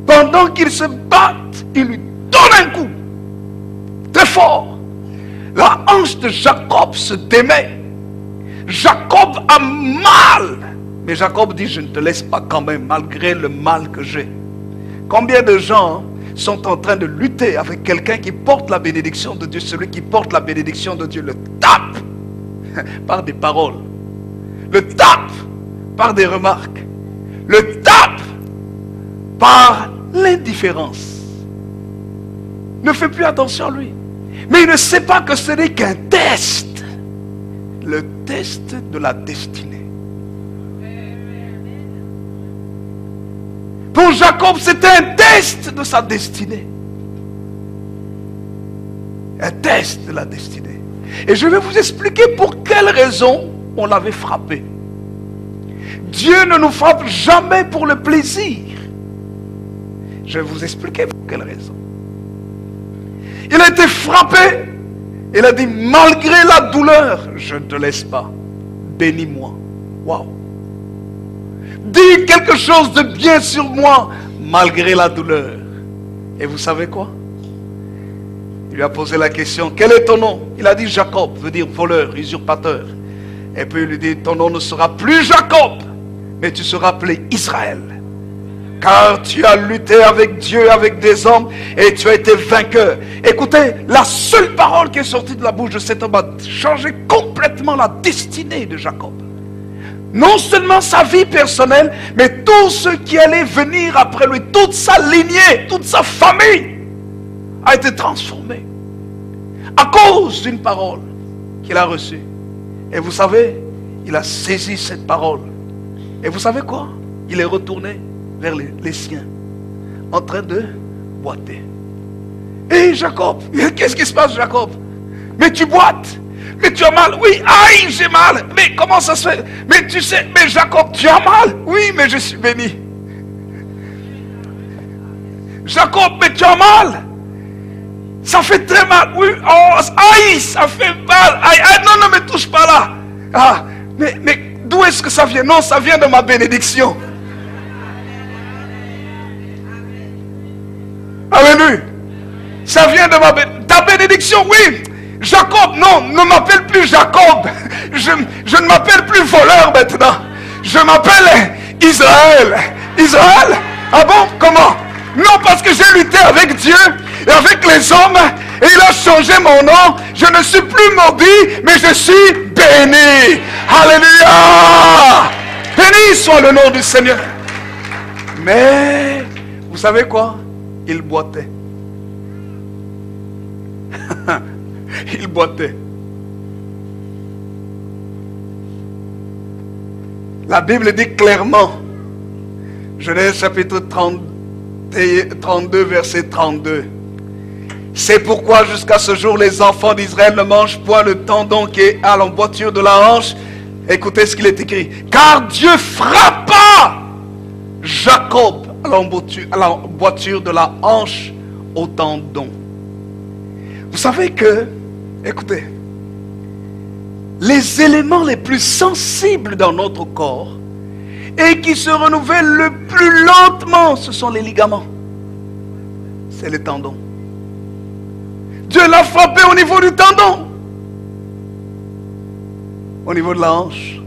[SPEAKER 1] Pendant qu'ils se battent, il lui donne un coup. Très fort. La hanche de Jacob se démet. Jacob a mal. Mais Jacob dit, je ne te laisse pas quand même, malgré le mal que j'ai. Combien de gens sont en train de lutter avec quelqu'un qui porte la bénédiction de Dieu? Celui qui porte la bénédiction de Dieu le tape par des paroles, le tape par des remarques, le tape par l'indifférence. Ne fait plus attention à lui. Mais il ne sait pas que ce n'est qu'un test. Le test de la destinée. Pour Jacob, c'était un test de sa destinée. Un test de la destinée. Et je vais vous expliquer pour quelle raison on l'avait frappé. Dieu ne nous frappe jamais pour le plaisir. Je vais vous expliquer pour quelle raison. Il a été frappé. Il a dit, malgré la douleur, je ne te laisse pas. Bénis-moi. Waouh. Dis quelque chose de bien sur moi, malgré la douleur. Et vous savez quoi? Il lui a posé la question, quel est ton nom? Il a dit Jacob, veut dire voleur, usurpateur. Et puis il lui dit, ton nom ne sera plus Jacob, mais tu seras appelé Israël. Car tu as lutté avec Dieu, avec des hommes, et tu as été vainqueur. Écoutez, la seule parole qui est sortie de la bouche de cet homme a changé complètement la destinée de Jacob. Non seulement sa vie personnelle, mais tout ce qui allait venir après lui, toute sa lignée, toute sa famille a été transformée à cause d'une parole qu'il a reçue. Et vous savez, il a saisi cette parole. Et vous savez quoi? Il est retourné vers les siens, en train de boiter. Et Jacob, qu'est-ce qui se passe, Jacob? Mais tu boites, mais tu as mal. Oui, aïe, j'ai mal. Mais comment ça se fait? Mais tu sais, mais Jacob, tu as mal. Oui, mais je suis béni. Jacob, mais tu as mal. Ça fait très mal. Oui, oh, aïe, ça fait mal. Aïe, aïe, non, non, mais touche pas là. Ah, mais d'où est-ce que ça vient? Non, ça vient de ma bénédiction. Alléluia. Ça vient de ta bénédiction, oui. Jacob, non, ne m'appelle plus Jacob. Je ne m'appelle plus voleur maintenant. Je m'appelle Israël. Israël? Ah bon? Comment? Non, parce que j'ai lutté avec Dieu et avec les hommes et il a changé mon nom. Je ne suis plus maudit, mais je suis béni. Alléluia. Béni soit le nom du Seigneur. Mais Vous savez quoi? Il boitait. Il boitait. La Bible dit clairement, Genèse chapitre 32, verset 32. C'est pourquoi jusqu'à ce jour, les enfants d'Israël ne mangent point le tendon qui est à l'emboîture de la hanche. Écoutez ce qu'il est écrit. Car Dieu frappa Jacob à l'emboîture de la hanche au tendon. Vous savez que, écoutez, les éléments les plus sensibles dans notre corps et qui se renouvellent le plus lentement, ce sont les ligaments. C'est les tendons. Dieu l'a frappé au niveau du tendon, au niveau de la hanche.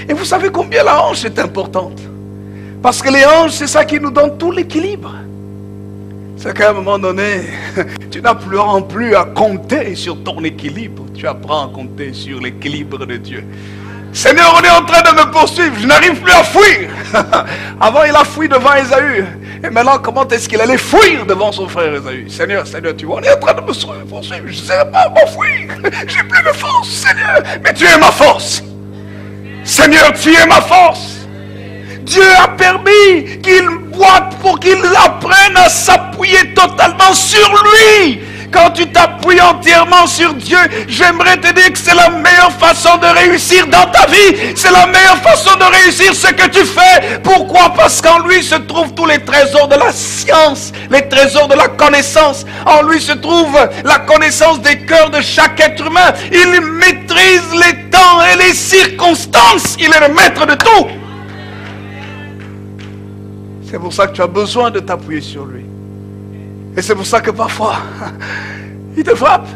[SPEAKER 1] Et vous savez combien la hanche est importante? Parce que les hanches, c'est ça qui nous donne tout l'équilibre. C'est qu'à un moment donné, tu n'as plus à compter sur ton équilibre. Tu apprends à compter sur l'équilibre de Dieu. Seigneur, on est en train de me poursuivre. Je n'arrive plus à fuir. Avant, il a fui devant Ésaü. Et maintenant, comment est-ce qu'il allait fuir devant son frère Ésaü? Seigneur, tu vois, on est en train de me poursuivre. Je ne sais pas m'enfuir. J'ai plus de force, Seigneur. Mais tu es ma force. Seigneur, tu es ma force. Dieu a permis qu'il boite pour qu'il apprenne à s'appuyer totalement sur lui. Quand tu t'appuies entièrement sur Dieu, j'aimerais te dire que c'est la meilleure façon de réussir dans ta vie. C'est la meilleure façon de réussir ce que tu fais. Pourquoi? Parce qu'en lui se trouvent tous les trésors de la science, les trésors de la connaissance. En lui se trouve la connaissance des cœurs de chaque être humain. Il maîtrise les temps et les circonstances. Il est le maître de tout. C'est pour ça que tu as besoin de t'appuyer sur lui. Et c'est pour ça que parfois, il te frappe.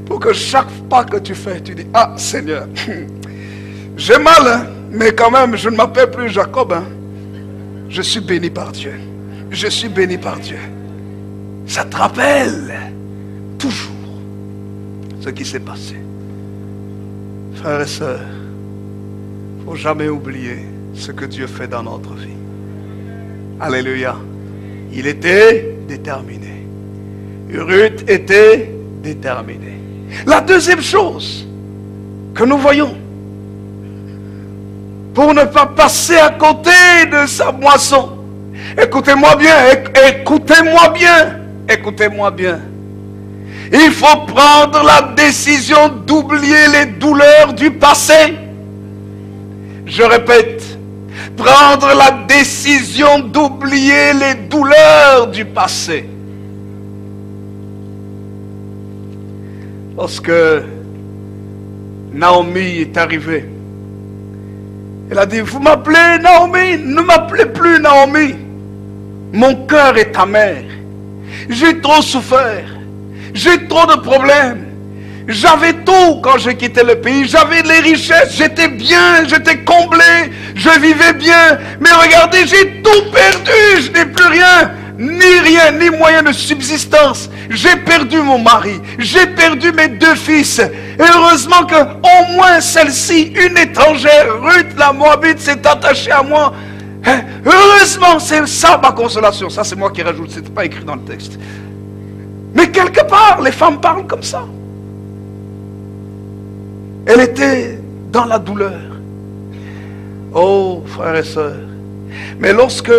[SPEAKER 1] Pour que chaque pas que tu fais, tu dis, ah Seigneur, j'ai mal, hein, mais quand même, je ne m'appelle plus Jacob. Hein. Je suis béni par Dieu. Je suis béni par Dieu. Ça te rappelle toujours ce qui s'est passé. Frères et sœurs, il ne faut jamais oublier ce que Dieu fait dans notre vie. Alléluia. Il était déterminé. Ruth était déterminée. La deuxième chose que nous voyons, pour ne pas passer à côté de sa moisson, écoutez-moi bien, écoutez-moi bien, écoutez-moi bien. Il faut prendre la décision d'oublier les douleurs du passé. Je répète, prendre la décision d'oublier les douleurs du passé. Lorsque Naomi est arrivée, elle a dit, vous m'appelez Naomi? Ne m'appelez plus Naomi. Mon cœur est amer. J'ai trop souffert. J'ai trop de problèmes. J'avais tout quand j'ai quitté le pays. J'avais les richesses. J'étais bien. J'étais comblé. Je vivais bien. Mais regardez, j'ai tout perdu. Je n'ai plus rien. Ni rien, ni moyen de subsistance. J'ai perdu mon mari. J'ai perdu mes 2 fils. Et heureusement que, au moins celle-ci, une étrangère, Ruth la Moabite, s'est attachée à moi. Heureusement, c'est ça ma consolation. Ça, c'est moi qui rajoute. Ce n'était pas écrit dans le texte. Mais quelque part, les femmes parlent comme ça. Elle était dans la douleur. Oh, frères et sœurs. Mais lorsque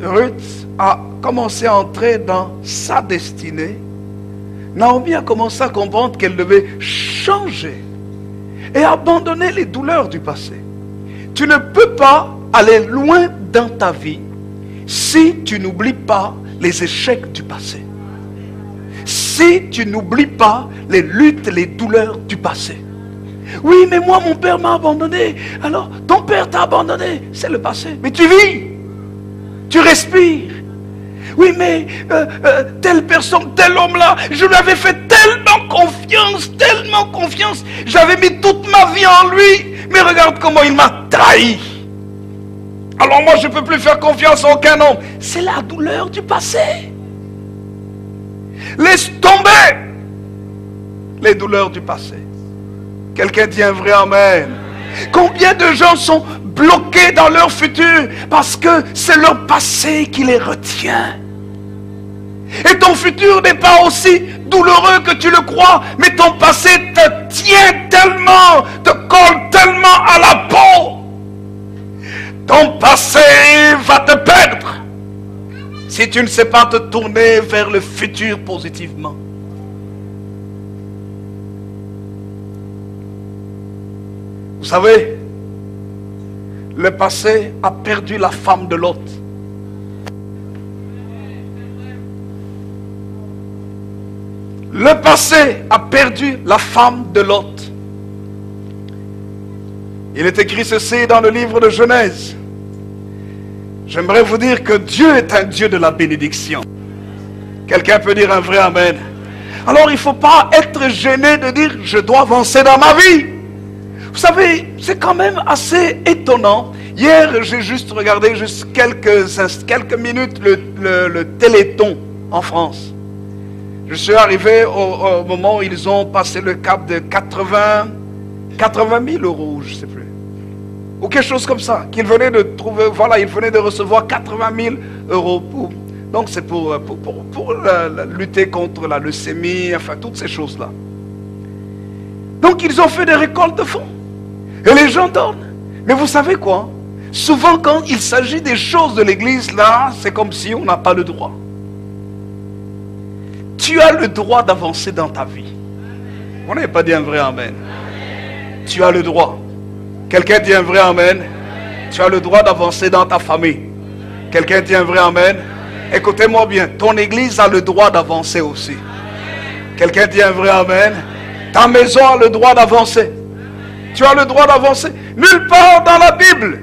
[SPEAKER 1] Ruth a commencé à entrer dans sa destinée, Naomi a commencé à comprendre qu'elle devait changer et abandonner les douleurs du passé. Tu ne peux pas aller loin dans ta vie si tu n'oublies pas les échecs du passé. Si tu n'oublies pas les luttes, les douleurs du passé. Oui, mais moi, mon père m'a abandonné. Alors, ton père t'a abandonné. C'est le passé. Mais tu vis. Tu respires. Oui, mais telle personne, tel homme-là, je lui avais fait tellement confiance. J'avais mis toute ma vie en lui. Mais regarde comment il m'a trahi. Alors moi, je ne peux plus faire confiance à aucun homme. C'est la douleur du passé. Laisse tomber les douleurs du passé. Quelqu'un dit un vrai amen. Combien de gens sont bloqués dans leur futur parce que c'est leur passé qui les retient. Et ton futur n'est pas aussi douloureux que tu le crois, mais ton passé te tient tellement, te colle tellement à la peau. Ton passé va te perdre si tu ne sais pas te tourner vers le futur positivement. Vous savez, le passé a perdu la femme de Lot. Le passé a perdu la femme de Lot. Il est écrit ceci dans le livre de Genèse. J'aimerais vous dire que Dieu est un Dieu de la bénédiction. Quelqu'un peut dire un vrai amen. Alors il ne faut pas être gêné de dire je dois avancer dans ma vie. Vous savez, c'est quand même assez étonnant. Hier, j'ai juste regardé quelques minutes le Téléthon en France. Je suis arrivé au moment où ils ont passé le cap de 80 000 euros, je ne sais plus. Ou quelque chose comme ça. Qu'ils venaient de trouver, voilà, ils venaient de recevoir 80 000 euros. Donc c'est pour lutter contre la leucémie, enfin toutes ces choses-là. Donc ils ont fait des récoltes de fonds. Et les gens donnent. Mais vous savez quoi? Souvent quand il s'agit des choses de l'église, là, c'est comme si on n'a pas le droit. Tu as le droit d'avancer dans ta vie. On n'avait pas dit un vrai amen. Tu as le droit. Quelqu'un dit un vrai amen. Tu as le droit d'avancer dans ta famille. Quelqu'un dit un vrai amen. Écoutez-moi bien, ton église a le droit d'avancer aussi. Quelqu'un dit un vrai amen. Ta maison a le droit d'avancer. Tu as le droit d'avancer. Nulle part dans la Bible,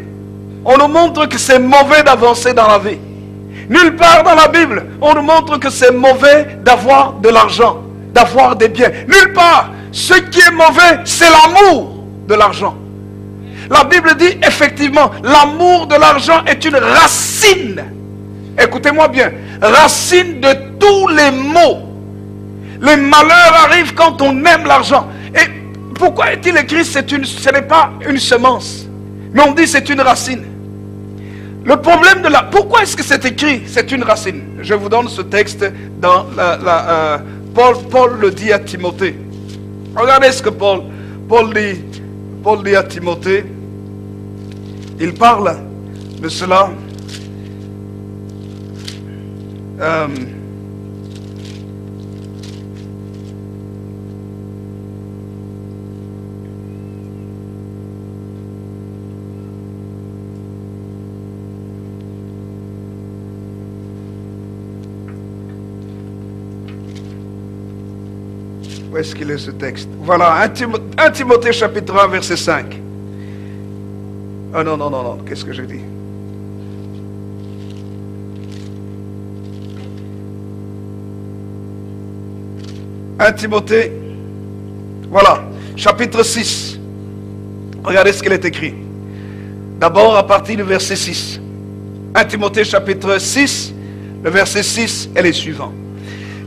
[SPEAKER 1] on nous montre que c'est mauvais d'avancer dans la vie. Nulle part dans la Bible, on nous montre que c'est mauvais d'avoir de l'argent, d'avoir des biens. Nulle part. Ce qui est mauvais, c'est l'amour de l'argent. La Bible dit effectivement, l'amour de l'argent est une racine. Écoutez-moi bien, racine de tous les maux. Les malheurs arrivent quand on aime l'argent. Et pourquoi est-il écrit ce n'est pas une semence, mais on dit c'est une racine. Le problème de la... Pourquoi est-ce que c'est écrit c'est une racine? Je vous donne ce texte dans Paul le dit à Timothée. Regardez ce que Paul dit à Timothée. Il parle de cela. Où est-ce qu'il est ce texte? Voilà, 1 Timothée chapitre 1 verset 5. Ah non, qu'est-ce que j'ai dit? « 1 Timothée, voilà, chapitre 6. Regardez ce qu'il est écrit. D'abord à partir du verset 6. 1 Timothée chapitre 6, le verset 6 est les suivants.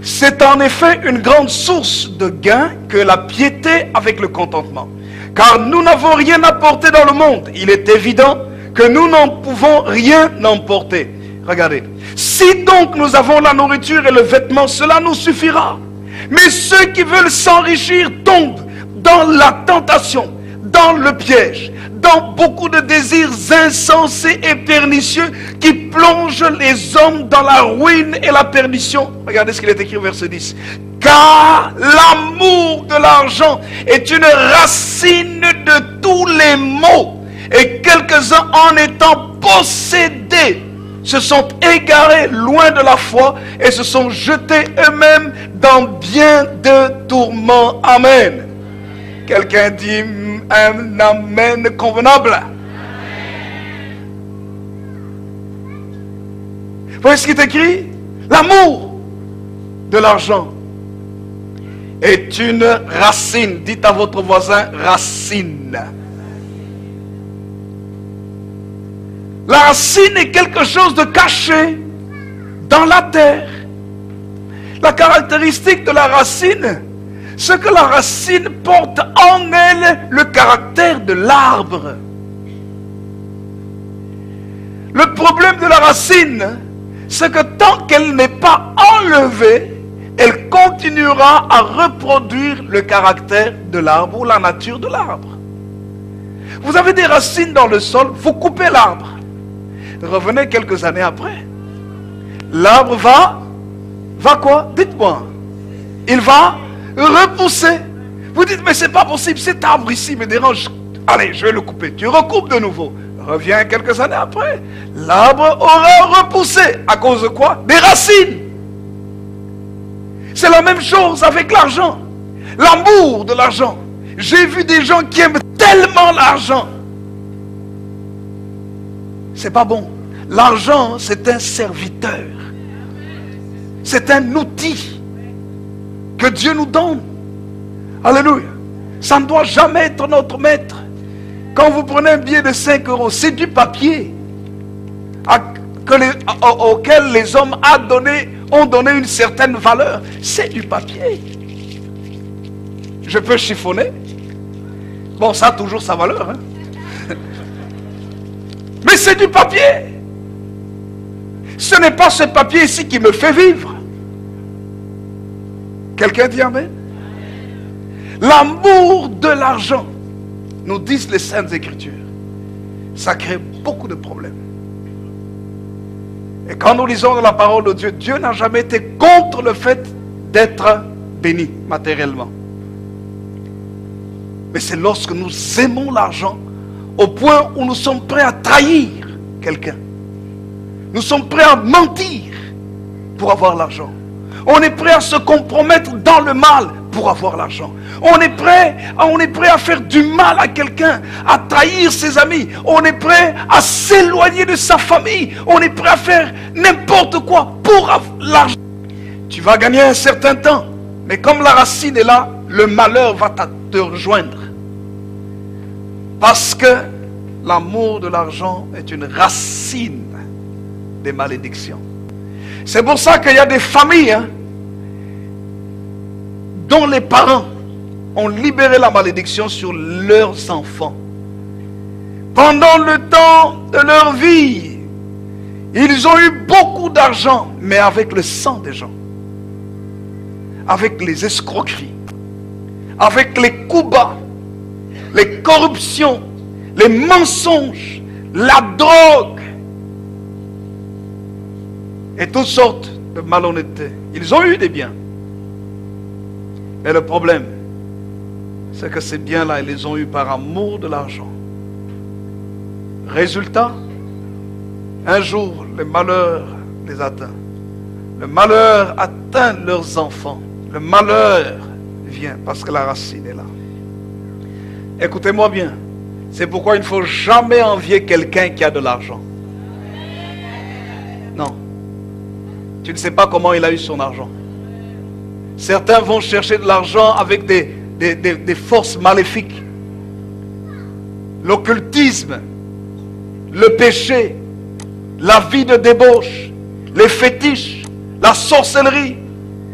[SPEAKER 1] C'est en effet une grande source de gain que la piété avec le contentement. Car nous n'avons rien apporté dans le monde. Il est évident que nous n'en pouvons rien emporter. Regardez. Si donc nous avons la nourriture et le vêtement, cela nous suffira. Mais ceux qui veulent s'enrichir tombent dans la tentation, dans le piège, dans beaucoup de désirs insensés et pernicieux qui plongent les hommes dans la ruine et la perdition. Regardez ce qu'il est écrit au verset 10. Car l'amour de l'argent est une racine de tous les maux, et quelques-uns en étant possédés se sont égarés loin de la foi et se sont jetés eux-mêmes dans bien de tourments. Amen. Quelqu'un dit un amen convenable. Vous voyez ce qui est écrit? L'amour de l'argent est une racine. Dites à votre voisin, racine. La racine est quelque chose de caché dans la terre. La caractéristique de la racine, c'est que la racine porte en elle le caractère de l'arbre. Le problème de la racine, c'est que tant qu'elle n'est pas enlevée, elle continuera à reproduire le caractère de l'arbre ou la nature de l'arbre. Vous avez des racines dans le sol, vous coupez l'arbre. Revenez quelques années après. L'arbre va quoi? Dites-moi. Il va repousser. Vous dites, mais c'est pas possible, cet arbre ici me dérange. Allez, je vais le couper. Tu recoupes de nouveau. Reviens quelques années après. L'arbre aura repoussé. À cause de quoi? Des racines. C'est la même chose avec l'argent. L'amour de l'argent. J'ai vu des gens qui aiment tellement l'argent. C'est pas bon. L'argent, c'est un serviteur. C'est un outil que Dieu nous donne. Alléluia. Ça ne doit jamais être notre maître. Quand vous prenez un billet de 5 euros, c'est du papier auquel les hommes ont donné une certaine valeur. C'est du papier. Je peux chiffonner. Bon, ça a toujours sa valeur. Hein? Mais c'est du papier. Ce n'est pas ce papier ici qui me fait vivre. Quelqu'un dit amen? L'amour de l'argent, nous disent les Saintes Écritures, ça crée beaucoup de problèmes. Et quand nous lisons dans la parole de Dieu, Dieu n'a jamais été contre le fait d'être béni matériellement. Mais c'est lorsque nous aimons l'argent au point où nous sommes prêts à trahir quelqu'un. Nous sommes prêts à mentir pour avoir l'argent. On est prêt à se compromettre dans le mal pour avoir l'argent. On est prêt à faire du mal à quelqu'un, à trahir ses amis. On est prêt à s'éloigner de sa famille. On est prêt à faire n'importe quoi pour avoir l'argent. Tu vas gagner un certain temps, mais comme la racine est là, le malheur va te rejoindre. Parce que l'amour de l'argent est une racine des malédictions. C'est pour ça qu'il y a des familles dont les parents ont libéré la malédiction sur leurs enfants. Pendant le temps de leur vie, ils ont eu beaucoup d'argent, mais avec le sang des gens, avec les escroqueries, avec les coups bas, les corruptions, les mensonges, la drogue et toutes sortes de malhonnêteté. Ils ont eu des biens. Mais le problème, c'est que ces biens-là, ils les ont eus par amour de l'argent. Résultat, un jour, le malheur les atteint. Le malheur atteint leurs enfants. Le malheur vient parce que la racine est là. Écoutez-moi bien. C'est pourquoi il ne faut jamais envier quelqu'un qui a de l'argent. Non. Tu ne sais pas comment il a eu son argent. Certains vont chercher de l'argent avec des forces maléfiques. L'occultisme, le péché, la vie de débauche, les fétiches, la sorcellerie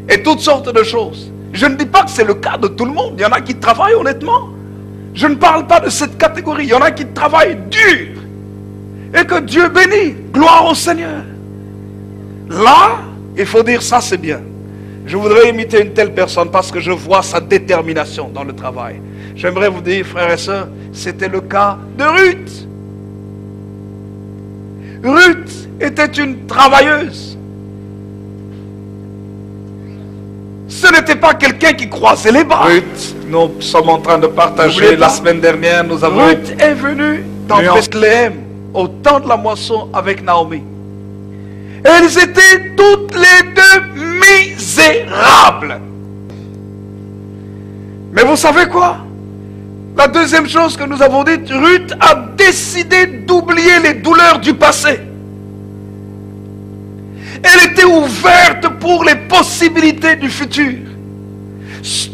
[SPEAKER 1] et toutes sortes de choses. Je ne dis pas que c'est le cas de tout le monde. Il y en a qui travaillent honnêtement. Je ne parle pas de cette catégorie. Il y en a qui travaillent dur. Et que Dieu bénit. Gloire au Seigneur. Là, il faut dire ça c'est bien. Je voudrais imiter une telle personne parce que je vois sa détermination dans le travail. J'aimerais vous dire, frères et sœurs, c'était le cas de Ruth. Ruth était une travailleuse. Ce n'était pas quelqu'un qui croisait les bras. Ruth, nous sommes en train de partager la semaine dernière, nous avons... Ruth est venue dans Bethléem au temps de la moisson avec Naomi. Elles étaient toutes les deux misérables. Mais vous savez quoi? La deuxième chose que nous avons dite, Ruth a décidé d'oublier les douleurs du passé. Elle était ouverte pour les possibilités du futur.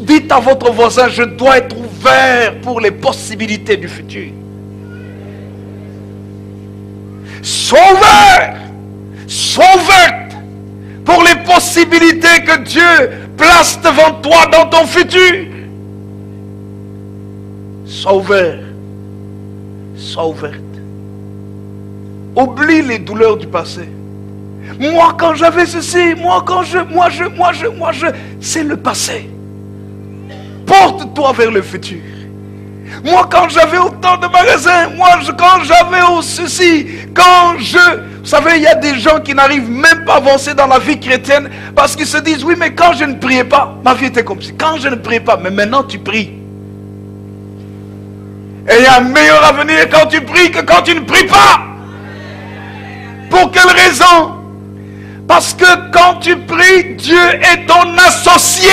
[SPEAKER 1] Dites à votre voisin, je dois être ouvert pour les possibilités du futur. Sois ouvert. Sois ouverte pour les possibilités que Dieu place devant toi dans ton futur. Sois ouvert. soit ouverte. Oublie les douleurs du passé. Moi quand j'avais ceci, moi je, c'est le passé. Porte-toi vers le futur. Moi quand j'avais autant de magasins, quand j'avais ceci, vous savez, il y a des gens qui n'arrivent même pas à avancer dans la vie chrétienne parce qu'ils se disent, oui mais quand je ne priais pas, ma vie était comme ça. Quand je ne priais pas, mais maintenant tu pries. Et il y a un meilleur avenir quand tu pries que quand tu ne pries pas. Pour quelle raison? Parce que quand tu pries, Dieu est ton associé.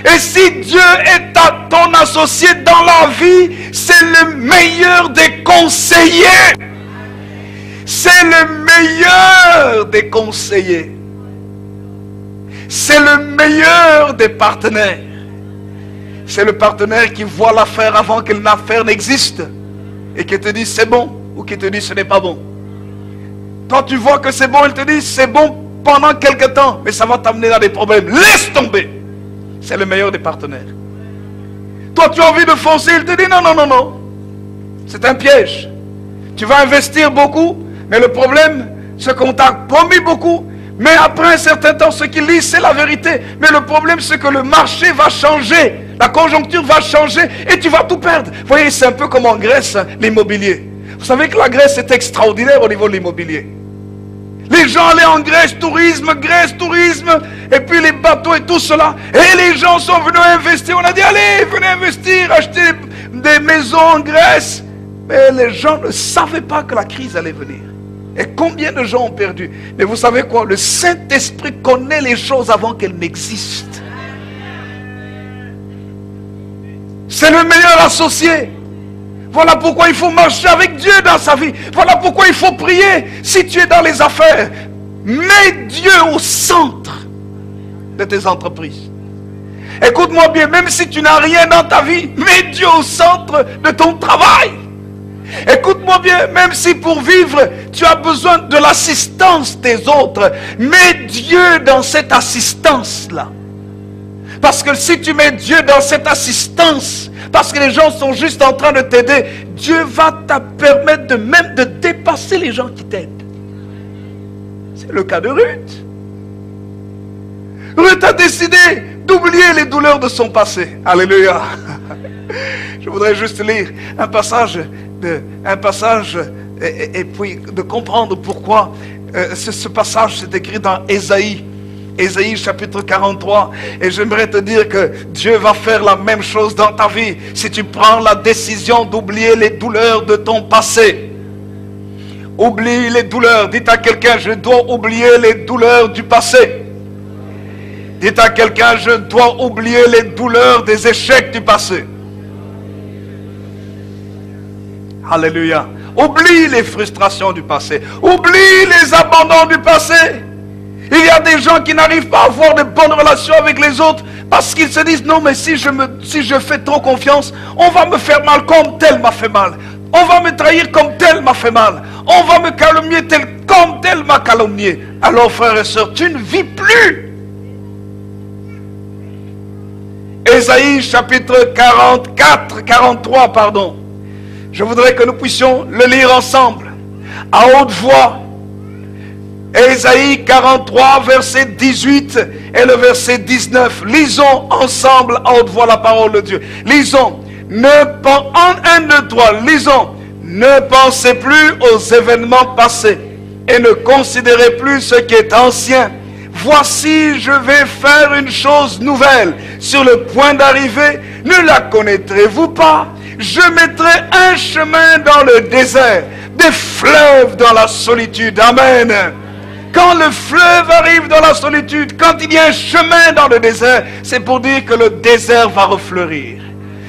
[SPEAKER 1] Et si Dieu est ton associé dans la vie, c'est le meilleur des conseillers. C'est le meilleur des conseillers. C'est le meilleur des partenaires. C'est le partenaire qui voit l'affaire avant que l'affaire n'existe. Et qui te dit c'est bon ou qui te dit ce n'est pas bon. Quand tu vois que c'est bon, il te dit c'est bon pendant quelque temps, mais ça va t'amener dans des problèmes. Laisse tomber. C'est le meilleur des partenaires. Toi, tu as envie de foncer, il te dit non, non, non, non. C'est un piège. Tu vas investir beaucoup, mais le problème, c'est qu'on t'a promis beaucoup, mais après un certain temps, ce qu'il dit, c'est la vérité. Mais le problème, c'est que le marché va changer, la conjoncture va changer, et tu vas tout perdre. Vous voyez, c'est un peu comme en Grèce, l'immobilier. Vous savez que la Grèce est extraordinaire au niveau de l'immobilier. Les gens allaient en Grèce, tourisme, et puis les bateaux et tout cela. Et les gens sont venus investir. On a dit, allez, venez investir, acheter des maisons en Grèce. Mais les gens ne savaient pas que la crise allait venir. Et combien de gens ont perdu? Mais vous savez quoi? Le Saint-Esprit connaît les choses avant qu'elles n'existent. C'est le meilleur associé. Voilà pourquoi il faut marcher avec Dieu dans sa vie. Voilà pourquoi il faut prier. Si tu es dans les affaires, mets Dieu au centre de tes entreprises. Écoute-moi bien, même si tu n'as rien dans ta vie, mets Dieu au centre de ton travail. Écoute-moi bien, même si pour vivre, tu as besoin de l'assistance des autres, mets Dieu dans cette assistance-là. Parce que si tu mets Dieu dans cette assistance, parce que les gens sont juste en train de t'aider, Dieu va te permettre même de dépasser les gens qui t'aident. C'est le cas de Ruth. Ruth a décidé d'oublier les douleurs de son passé. Alléluia. Je voudrais juste lire un passage et puis de comprendre pourquoi ce passage s'est écrit dans Ésaïe. Ésaïe chapitre 43, et j'aimerais te dire que Dieu va faire la même chose dans ta vie si tu prends la décision d'oublier les douleurs de ton passé. Oublie les douleurs. Dites à quelqu'un, je dois oublier les douleurs du passé. Dites à quelqu'un, je dois oublier les douleurs des échecs du passé. Alléluia. Oublie les frustrations du passé. Oublie les abandons du passé. Il y a des gens qui n'arrivent pas à avoir de bonnes relations avec les autres parce qu'ils se disent non mais si je fais trop confiance, on va me faire mal comme tel m'a fait mal. On va me trahir comme tel m'a fait mal. On va me calomnier comme tel m'a calomnié. Alors frères et sœurs, tu ne vis plus. Ésaïe chapitre 43 pardon. Je voudrais que nous puissions le lire ensemble à haute voix. Ésaïe 43, verset 18 et le verset 19. Lisons ensemble à haute voix la parole de Dieu. Lisons. Un, deux, trois. Lisons. Ne pensez plus aux événements passés et ne considérez plus ce qui est ancien. Voici, je vais faire une chose nouvelle. Sur le point d'arriver, ne la connaîtrez-vous pas? Je mettrai un chemin dans le désert, des fleuves dans la solitude. Amen. Quand le fleuve arrive dans la solitude, quand il y a un chemin dans le désert, c'est pour dire que le désert va refleurir.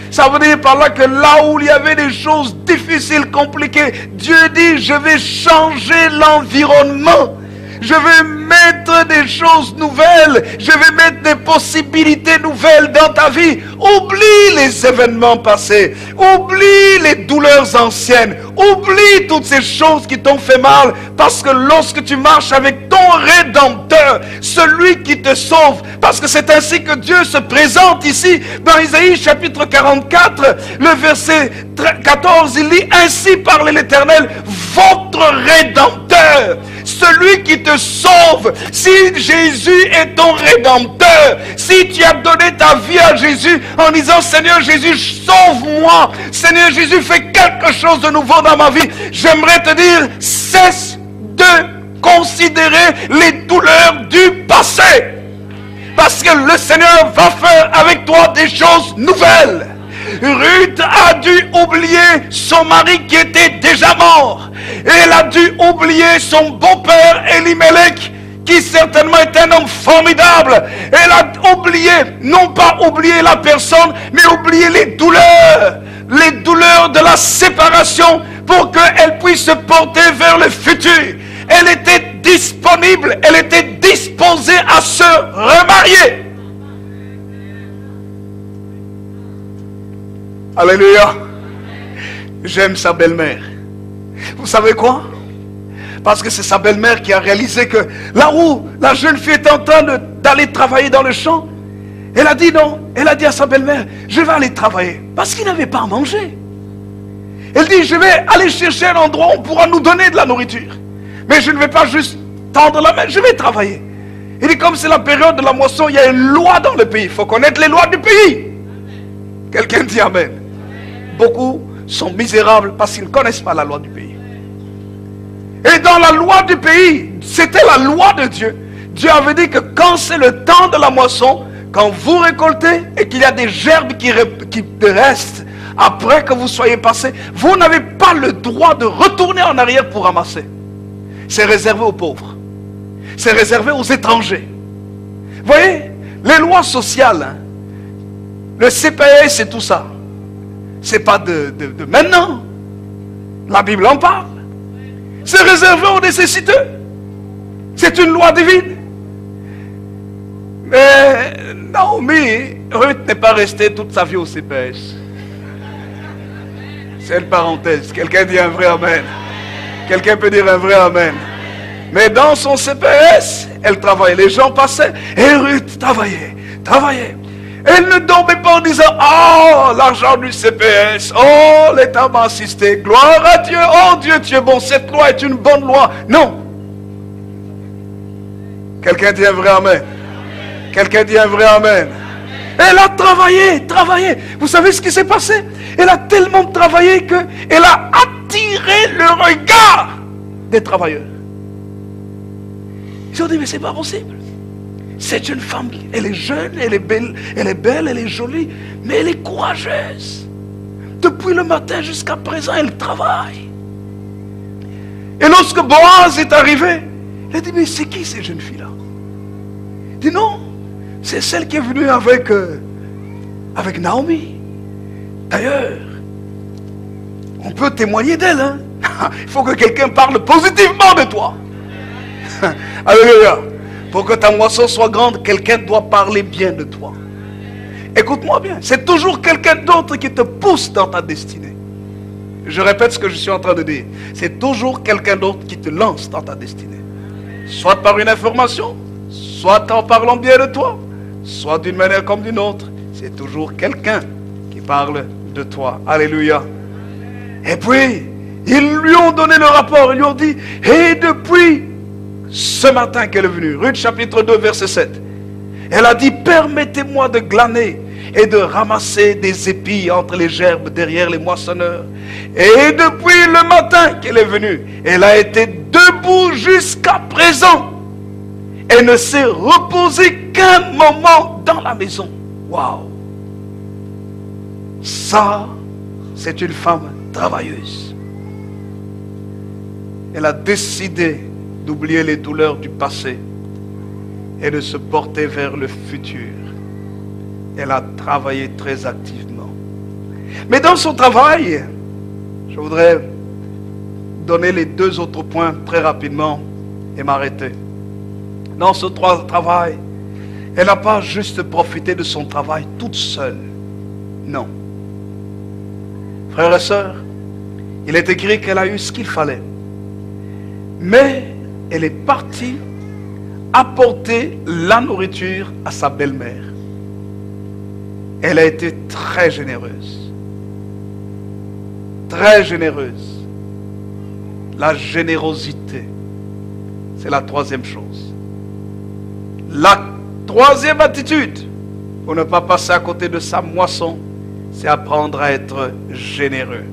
[SPEAKER 1] Ça veut dire par là que là où il y avait des choses difficiles, compliquées, Dieu dit, je vais changer l'environnement. Je vais mettre des choses nouvelles. Je vais mettre des possibilités nouvelles dans ta vie. Oublie les événements passés. Oublie les douleurs anciennes. Oublie toutes ces choses qui t'ont fait mal. Parce que lorsque tu marches avec ton Rédempteur, celui qui te sauve, parce que c'est ainsi que Dieu se présente ici dans Isaïe chapitre 44, le verset 14, il dit: ainsi parle l'Éternel, votre Rédempteur, celui qui te sauve. Si Jésus est ton Rédempteur, si tu as donné ta vie à Jésus en disant: Seigneur Jésus, sauve-moi, Seigneur Jésus, fais quelque chose de nouveau dans ma vie, j'aimerais te dire: cesse de considérer les douleurs du passé, parce que le Seigneur va faire avec toi des choses nouvelles. Ruth a dû oublier son mari qui était déjà mort. Elle a dû oublier son beau-père Elimelech, qui certainement est un homme formidable. Elle a oublié, non pas oublier la personne, mais oublier les douleurs de la séparation, pour qu'elle puisse se porter vers le futur. Elle était disponible, elle était disposée à se remarier. Alléluia. J'aime sa belle-mère. Vous savez quoi? Parce que c'est sa belle-mère qui a réalisé que là où la jeune fille était en train d'aller travailler dans le champ, elle a dit non. Elle a dit à sa belle-mère: je vais aller travailler. Parce qu'il n'avait pas à manger. Elle dit: je vais aller chercher un endroit où on pourra nous donner de la nourriture. Mais je ne vais pas juste tendre la main, je vais travailler. Il dit: comme c'est la période de la moisson, il y a une loi dans le pays. Il faut connaître les lois du pays. Quelqu'un dit amen. Beaucoup sont misérables parce qu'ils ne connaissent pas la loi du pays. Et dans la loi du pays, c'était la loi de Dieu. Dieu avait dit que quand c'est le temps de la moisson, quand vous récoltez et qu'il y a des gerbes qui restent après que vous soyez passé, vous n'avez pas le droit de retourner en arrière pour ramasser. C'est réservé aux pauvres. C'est réservé aux étrangers. Vous voyez, les lois sociales, hein, le CPS et tout ça, c'est pas de maintenant. La Bible en parle. C'est réservé aux nécessiteux. C'est une loi divine. Mais Naomi, Ruth n'est pas restée toute sa vie au CPS. C'est une parenthèse. Quelqu'un dit un vrai amen. Quelqu'un peut dire un vrai amen. Mais dans son CPS, elle travaillait. Les gens passaient et Ruth travaillait. Elle ne dormait pas en disant: oh, l'argent du CPS, oh, l'État m'a assisté, gloire à Dieu, oh Dieu, tu es bon, cette loi est une bonne loi. Non. Quelqu'un dit un vrai amen. Quelqu'un dit un vrai amen. Elle a travaillé. Vous savez ce qui s'est passé? Elle a tellement travaillé qu'elle a attiré le regard des travailleurs. Ils ont dit: mais c'est pas possible. C'est une femme, elle est jeune, elle est belle, elle est jolie, mais elle est courageuse. Depuis le matin jusqu'à présent, elle travaille. Et lorsque Boaz est arrivé, il a dit: mais c'est qui ces jeunes filles-là? Il dit: non, c'est celle qui est venue avec Naomi. D'ailleurs, on peut témoigner d'elle. Hein? Il faut que quelqu'un parle positivement de toi. Alléluia. Pour que ta moisson soit grande, quelqu'un doit parler bien de toi. Écoute-moi bien, c'est toujours quelqu'un d'autre qui te pousse dans ta destinée. Je répète ce que je suis en train de dire. C'est toujours quelqu'un d'autre qui te lance dans ta destinée. Soit par une information, soit en parlant bien de toi, soit d'une manière comme d'une autre. C'est toujours quelqu'un qui parle de toi. Alléluia. Et puis, ils lui ont donné le rapport. Ils lui ont dit: et depuis ce matin qu'elle est venue, Ruth chapitre 2 verset 7, elle a dit: permettez-moi de glaner et de ramasser des épis entre les gerbes derrière les moissonneurs. Et depuis le matin qu'elle est venue, elle a été debout jusqu'à présent. Elle ne s'est reposée qu'un moment dans la maison. Waouh! Ça, c'est une femme travailleuse. Elle a décidé d'oublier les douleurs du passé et de se porter vers le futur. Elle a travaillé très activement. Mais dans son travail, je voudrais donner les deux autres points très rapidement et m'arrêter. dans ce travail, elle n'a pas juste profité de son travail toute seule. Non. Frères et sœurs, il est écrit qu'elle a eu ce qu'il fallait. Mais elle est partie apporter la nourriture à sa belle-mère. Elle a été très généreuse. Très généreuse. La générosité, c'est la troisième chose. La troisième attitude, pour ne pas passer à côté de sa moisson, c'est apprendre à être généreux.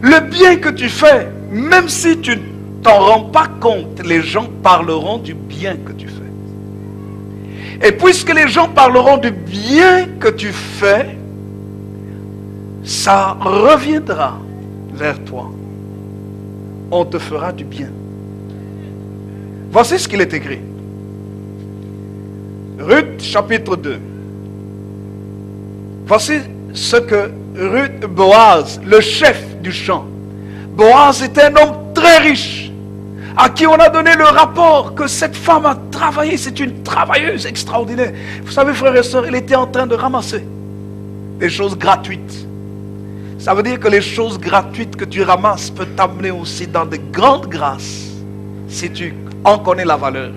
[SPEAKER 1] Le bien que tu fais, même si tu ne t'en rends pas compte, les gens parleront du bien que tu fais. Et puisque les gens parleront du bien que tu fais, ça reviendra vers toi. On te fera du bien. Voici ce qu'il est écrit. Ruth chapitre 2. Voici ce que Boaz, le chef du champ. Boaz était un homme très riche, à qui on a donné le rapport que cette femme a travaillé. C'est une travailleuse extraordinaire. Vous savez, frères et sœurs, elle était en train de ramasser des choses gratuites. Ça veut dire que les choses gratuites que tu ramasses peuvent t'amener aussi dans de grandes grâces, si tu en connais la valeur.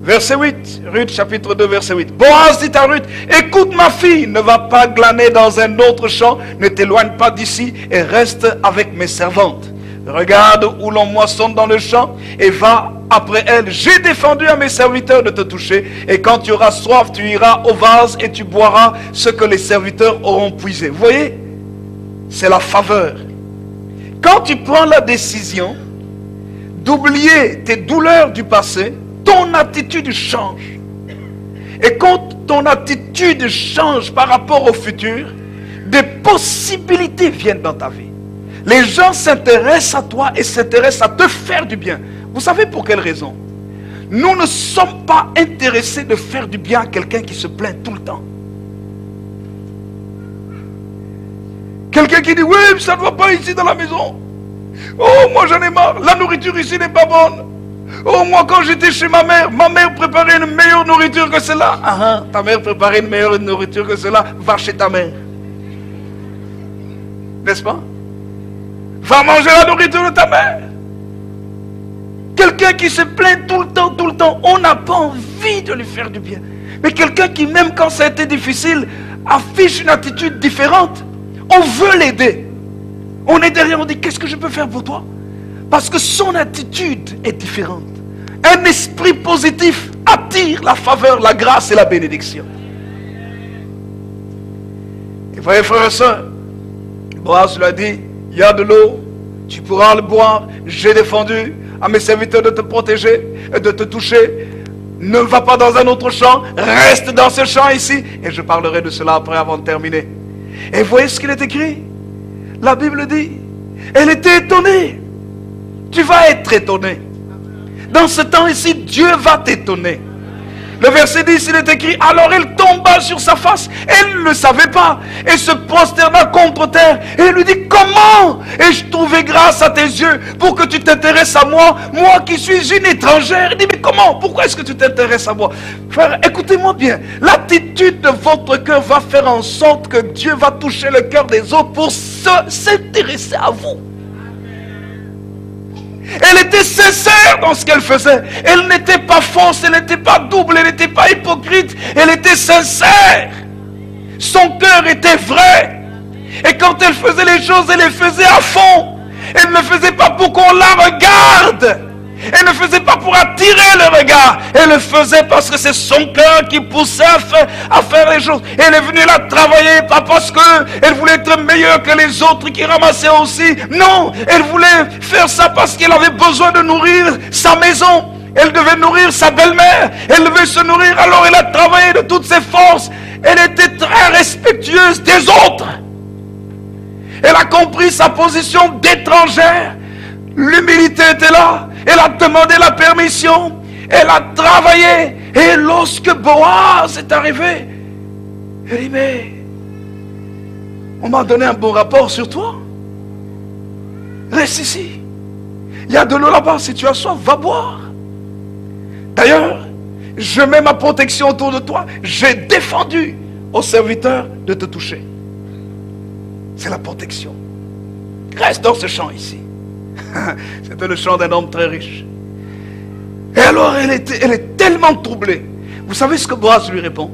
[SPEAKER 1] Verset 8, Ruth chapitre 2 verset 8. Boaz dit à Ruth, écoute ma fille, ne va pas glaner dans un autre champ, ne t'éloigne pas d'ici et reste avec mes servantes. Regarde où l'on moissonne dans le champ et va après elle. J'ai défendu à mes serviteurs de te toucher et quand tu auras soif, tu iras au vase et tu boiras ce que les serviteurs auront puisé. Vous voyez, c'est la faveur. Quand tu prends la décision d'oublier tes douleurs du passé, ton attitude change. Et quand ton attitude change par rapport au futur, des possibilités viennent dans ta vie. Les gens s'intéressent à toi et s'intéressent à te faire du bien. Vous savez pour quelle raison? Nous ne sommes pas intéressés de faire du bien à quelqu'un qui se plaint tout le temps. Quelqu'un qui dit, oui, ça ne va pas ici dans la maison. Oh, moi j'en ai marre, la nourriture ici n'est pas bonne. Oh, moi quand j'étais chez ma mère préparait une meilleure nourriture que cela. Ah, ta mère préparait une meilleure nourriture que cela, va chez ta mère. N'est-ce pas? Va manger la nourriture de ta mère. Quelqu'un qui se plaint tout le temps, on n'a pas envie de lui faire du bien. Mais quelqu'un qui, même quand ça a été difficile, affiche une attitude différente, on veut l'aider. On est derrière, on dit, qu'est-ce que je peux faire pour toi? Parce que son attitude est différente. Un esprit positif attire la faveur, la grâce et la bénédiction. Et voyez, frères et sœurs, Boaz lui a dit, il y a de l'eau, tu pourras le boire, j'ai défendu à mes serviteurs de te protéger et de te toucher. Ne va pas dans un autre champ, reste dans ce champ ici. Et je parlerai de cela après avant de terminer. Et voyez ce qu'il est écrit. La Bible dit, elle était étonnée. Tu vas être étonné. Dans ce temps ici, Dieu va t'étonner. Le verset 10, il est écrit, alors elle tomba sur sa face, elle ne le savait pas, et se prosterna contre terre, et lui dit, comment ai-je trouvé grâce à tes yeux pour que tu t'intéresses à moi, moi qui suis une étrangère? Il dit, mais comment? Pourquoi est-ce que tu t'intéresses à moi? Frère, écoutez-moi bien, l'attitude de votre cœur va faire en sorte que Dieu va toucher le cœur des autres pour s'intéresser à vous. Elle était sincère dans ce qu'elle faisait. Elle n'était pas fausse, elle n'était pas double, elle n'était pas hypocrite. Elle était sincère. Son cœur était vrai. Et quand elle faisait les choses, elle les faisait à fond. Elle ne le faisait pas pour qu'on la regarde. Elle ne le faisait pas pour attirer le regard. Elle le faisait parce que c'est son cœur qui poussait à faire les choses. Elle est venue là travailler, pas parce qu'elle voulait être meilleure que les autres qui ramassaient aussi. Non, elle voulait faire ça parce qu'elle avait besoin de nourrir sa maison. Elle devait nourrir sa belle-mère. Elle devait se nourrir, alors elle a travaillé de toutes ses forces. Elle était très respectueuse des autres. Elle a compris sa position d'étrangère. L'humilité était là. Elle a demandé la permission. Elle a travaillé. Et lorsque Boaz est arrivé, elle dit, mais on m'a donné un bon rapport sur toi. Reste ici. Il y a de l'eau là-bas. Si tu as soif, va boire. D'ailleurs, je mets ma protection autour de toi. J'ai défendu aux serviteurs de te toucher. C'est la protection. Reste dans ce chant ici. C'était le chant d'un homme très riche. Et alors elle est tellement troublée. Vous savez ce que Boaz lui répond?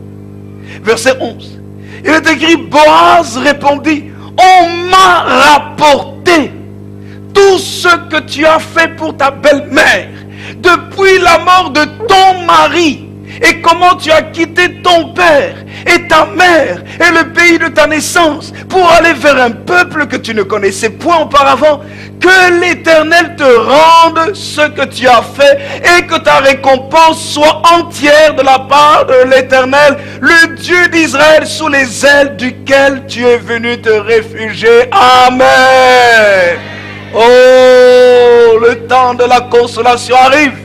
[SPEAKER 1] Verset 11. Il est écrit, Boaz répondit, on m'a rapporté tout ce que tu as fait pour ta belle-mère depuis la mort de ton mari, et comment tu as quitté ton père et ta mère et le pays de ta naissance pour aller vers un peuple que tu ne connaissais point auparavant. Que l'Éternel te rende ce que tu as fait et que ta récompense soit entière de la part de l'Éternel, le Dieu d'Israël, sous les ailes duquel tu es venu te réfugier. Amen. Oh, le temps de la consolation arrive.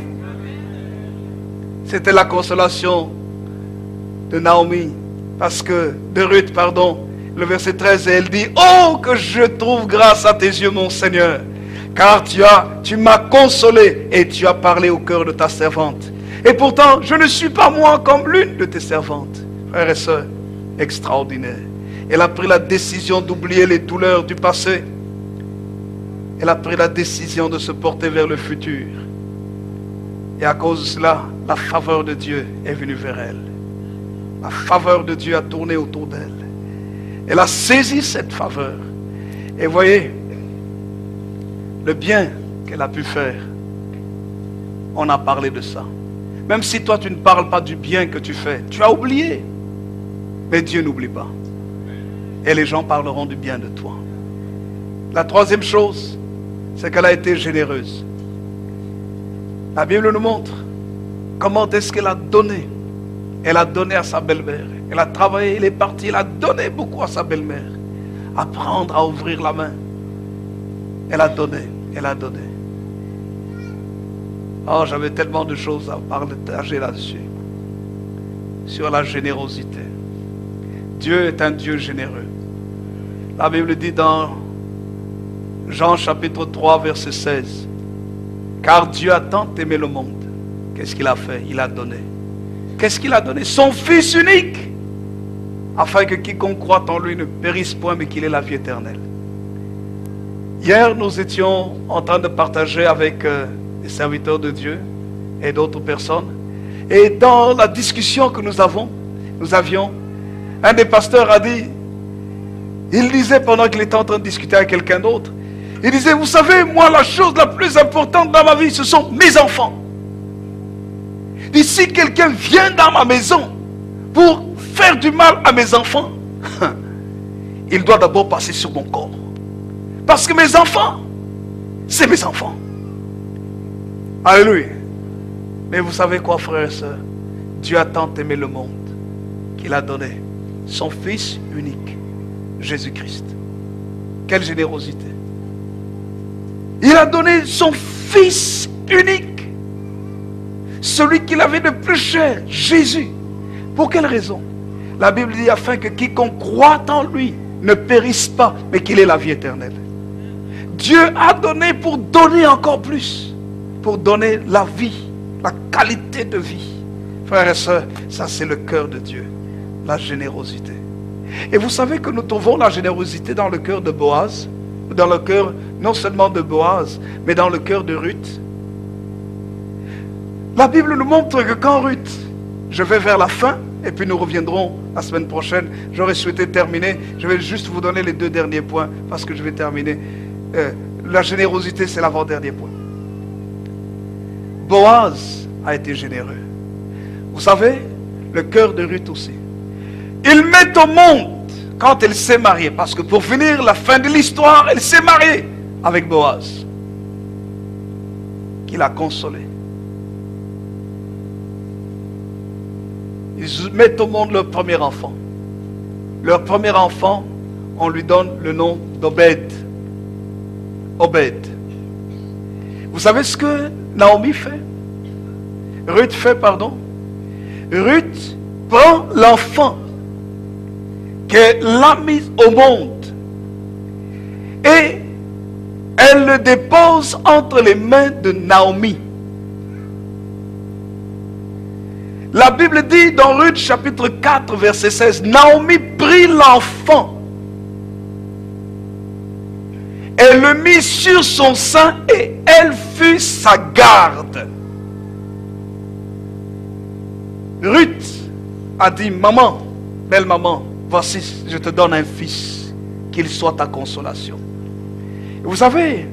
[SPEAKER 1] C'était la consolation de Naomi, de Ruth, pardon. Le verset 13, et elle dit, oh, que je trouve grâce à tes yeux, mon Seigneur, car tu m'as consolé et tu as parlé au cœur de ta servante. Et pourtant, je ne suis pas moi comme l'une de tes servantes. Frères et sœurs, extraordinaire. Elle a pris la décision d'oublier les douleurs du passé. Elle a pris la décision de se porter vers le futur. Et à cause de cela, la faveur de Dieu est venue vers elle. La faveur de Dieu a tourné autour d'elle. Elle a saisi cette faveur. Et voyez, le bien qu'elle a pu faire, on a parlé de ça. Même si toi tu ne parles pas du bien que tu fais, tu as oublié. Mais Dieu n'oublie pas. Et les gens parleront du bien de toi. La troisième chose, c'est qu'elle a été généreuse. La Bible nous montre comment est-ce qu'elle a donné. Elle a donné à sa belle-mère. Elle a travaillé, elle est partie, elle a donné beaucoup à sa belle-mère. Apprendre à ouvrir la main. Elle a donné, elle a donné. Oh, j'avais tellement de choses à partager là-dessus. Sur la générosité. Dieu est un Dieu généreux. La Bible dit dans Jean chapitre 3 verset 16. Car Dieu a tant aimé le monde. Qu'est-ce qu'il a fait? Il a donné. Qu'est-ce qu'il a donné? Son Fils unique, afin que quiconque croit en lui ne périsse point, mais qu'il ait la vie éternelle. Hier, nous étions en train de partager avec des serviteurs de Dieu et d'autres personnes. Et dans la discussion que nous avions, un des pasteurs a dit, il disait pendant qu'il était en train de discuter avec quelqu'un d'autre, il disait, vous savez, moi, la chose la plus importante dans ma vie, ce sont mes enfants. Et si quelqu'un vient dans ma maison pour faire du mal à mes enfants, il doit d'abord passer sur mon corps. Parce que mes enfants, c'est mes enfants. Alléluia. Mais vous savez quoi, frères et sœurs? Dieu a tant aimé le monde qu'il a donné son Fils unique, Jésus-Christ. Quelle générosité. Il a donné son Fils unique. Celui qu'il avait de plus cher, Jésus. Pour quelle raison? La Bible dit afin que quiconque croit en lui ne périsse pas, mais qu'il ait la vie éternelle. Dieu a donné pour donner encore plus. Pour donner la vie, la qualité de vie. Frères et sœurs, ça c'est le cœur de Dieu. La générosité. Et vous savez que nous trouvons la générosité dans le cœur de Boaz. Dans le cœur non seulement de Boaz, mais dans le cœur de Ruth. La Bible nous montre que quand Ruth, je vais vers la fin, et puis nous reviendrons la semaine prochaine, j'aurais souhaité terminer, je vais juste vous donner les 2 derniers points, parce que je vais terminer. La générosité, c'est l'avant-dernier point. Boaz a été généreux. Vous savez, le cœur de Ruth aussi. Il met au monde quand elle s'est mariée, parce que pour finir la fin de l'histoire, elle s'est mariée avec Boaz, qui l'a consolée. Ils mettent au monde leur premier enfant. Leur premier enfant, on lui donne le nom d'Obed. Obed. Vous savez ce que Naomi fait? Ruth fait, pardon. Ruth prend l'enfant qu'elle a mis au monde et elle le dépose entre les mains de Naomi. La Bible dit dans Ruth chapitre 4 verset 16, Naomi prit l'enfant et le mit sur son sein et elle fut sa garde. Ruth a dit, maman, belle maman, voici, je te donne un fils, qu'il soit ta consolation. Et vous savez,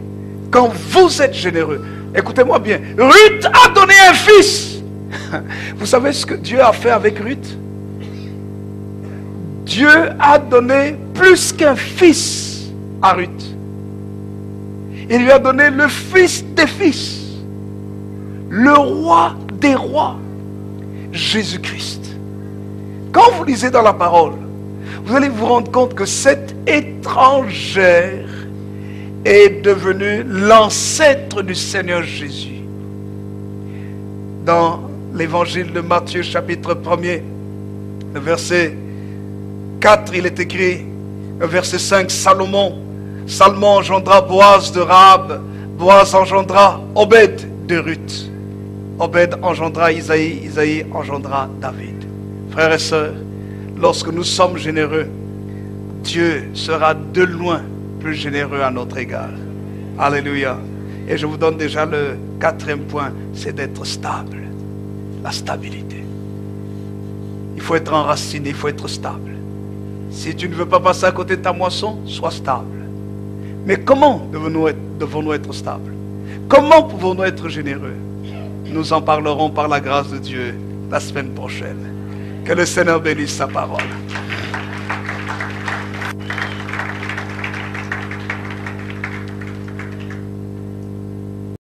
[SPEAKER 1] quand vous êtes généreux, écoutez-moi bien, Ruth a donné un fils. Vous savez ce que Dieu a fait avec Ruth? Dieu a donné plus qu'un fils à Ruth. Il lui a donné le fils des fils, le roi des rois, Jésus-Christ. Quand vous lisez dans la parole, vous allez vous rendre compte que cette étrangère est devenue l'ancêtre du Seigneur Jésus. Dans l'évangile de Matthieu chapitre 1er, le verset 4, il est écrit, le verset 5, Salomon engendra Boaz de Rahab, Boaz engendra Obed de Ruth, Obed engendra Isaïe, Isaïe engendra David. Frères et sœurs, lorsque nous sommes généreux, Dieu sera de loin plus généreux à notre égard. Alléluia. Et je vous donne déjà le 4e point, c'est d'être stable. La stabilité. Il faut être enraciné, il faut être stable. Si tu ne veux pas passer à côté de ta moisson, sois stable. Mais comment devons-nous être stables? Comment pouvons-nous être généreux? Nous en parlerons par la grâce de Dieu la semaine prochaine. Que le Seigneur bénisse sa parole.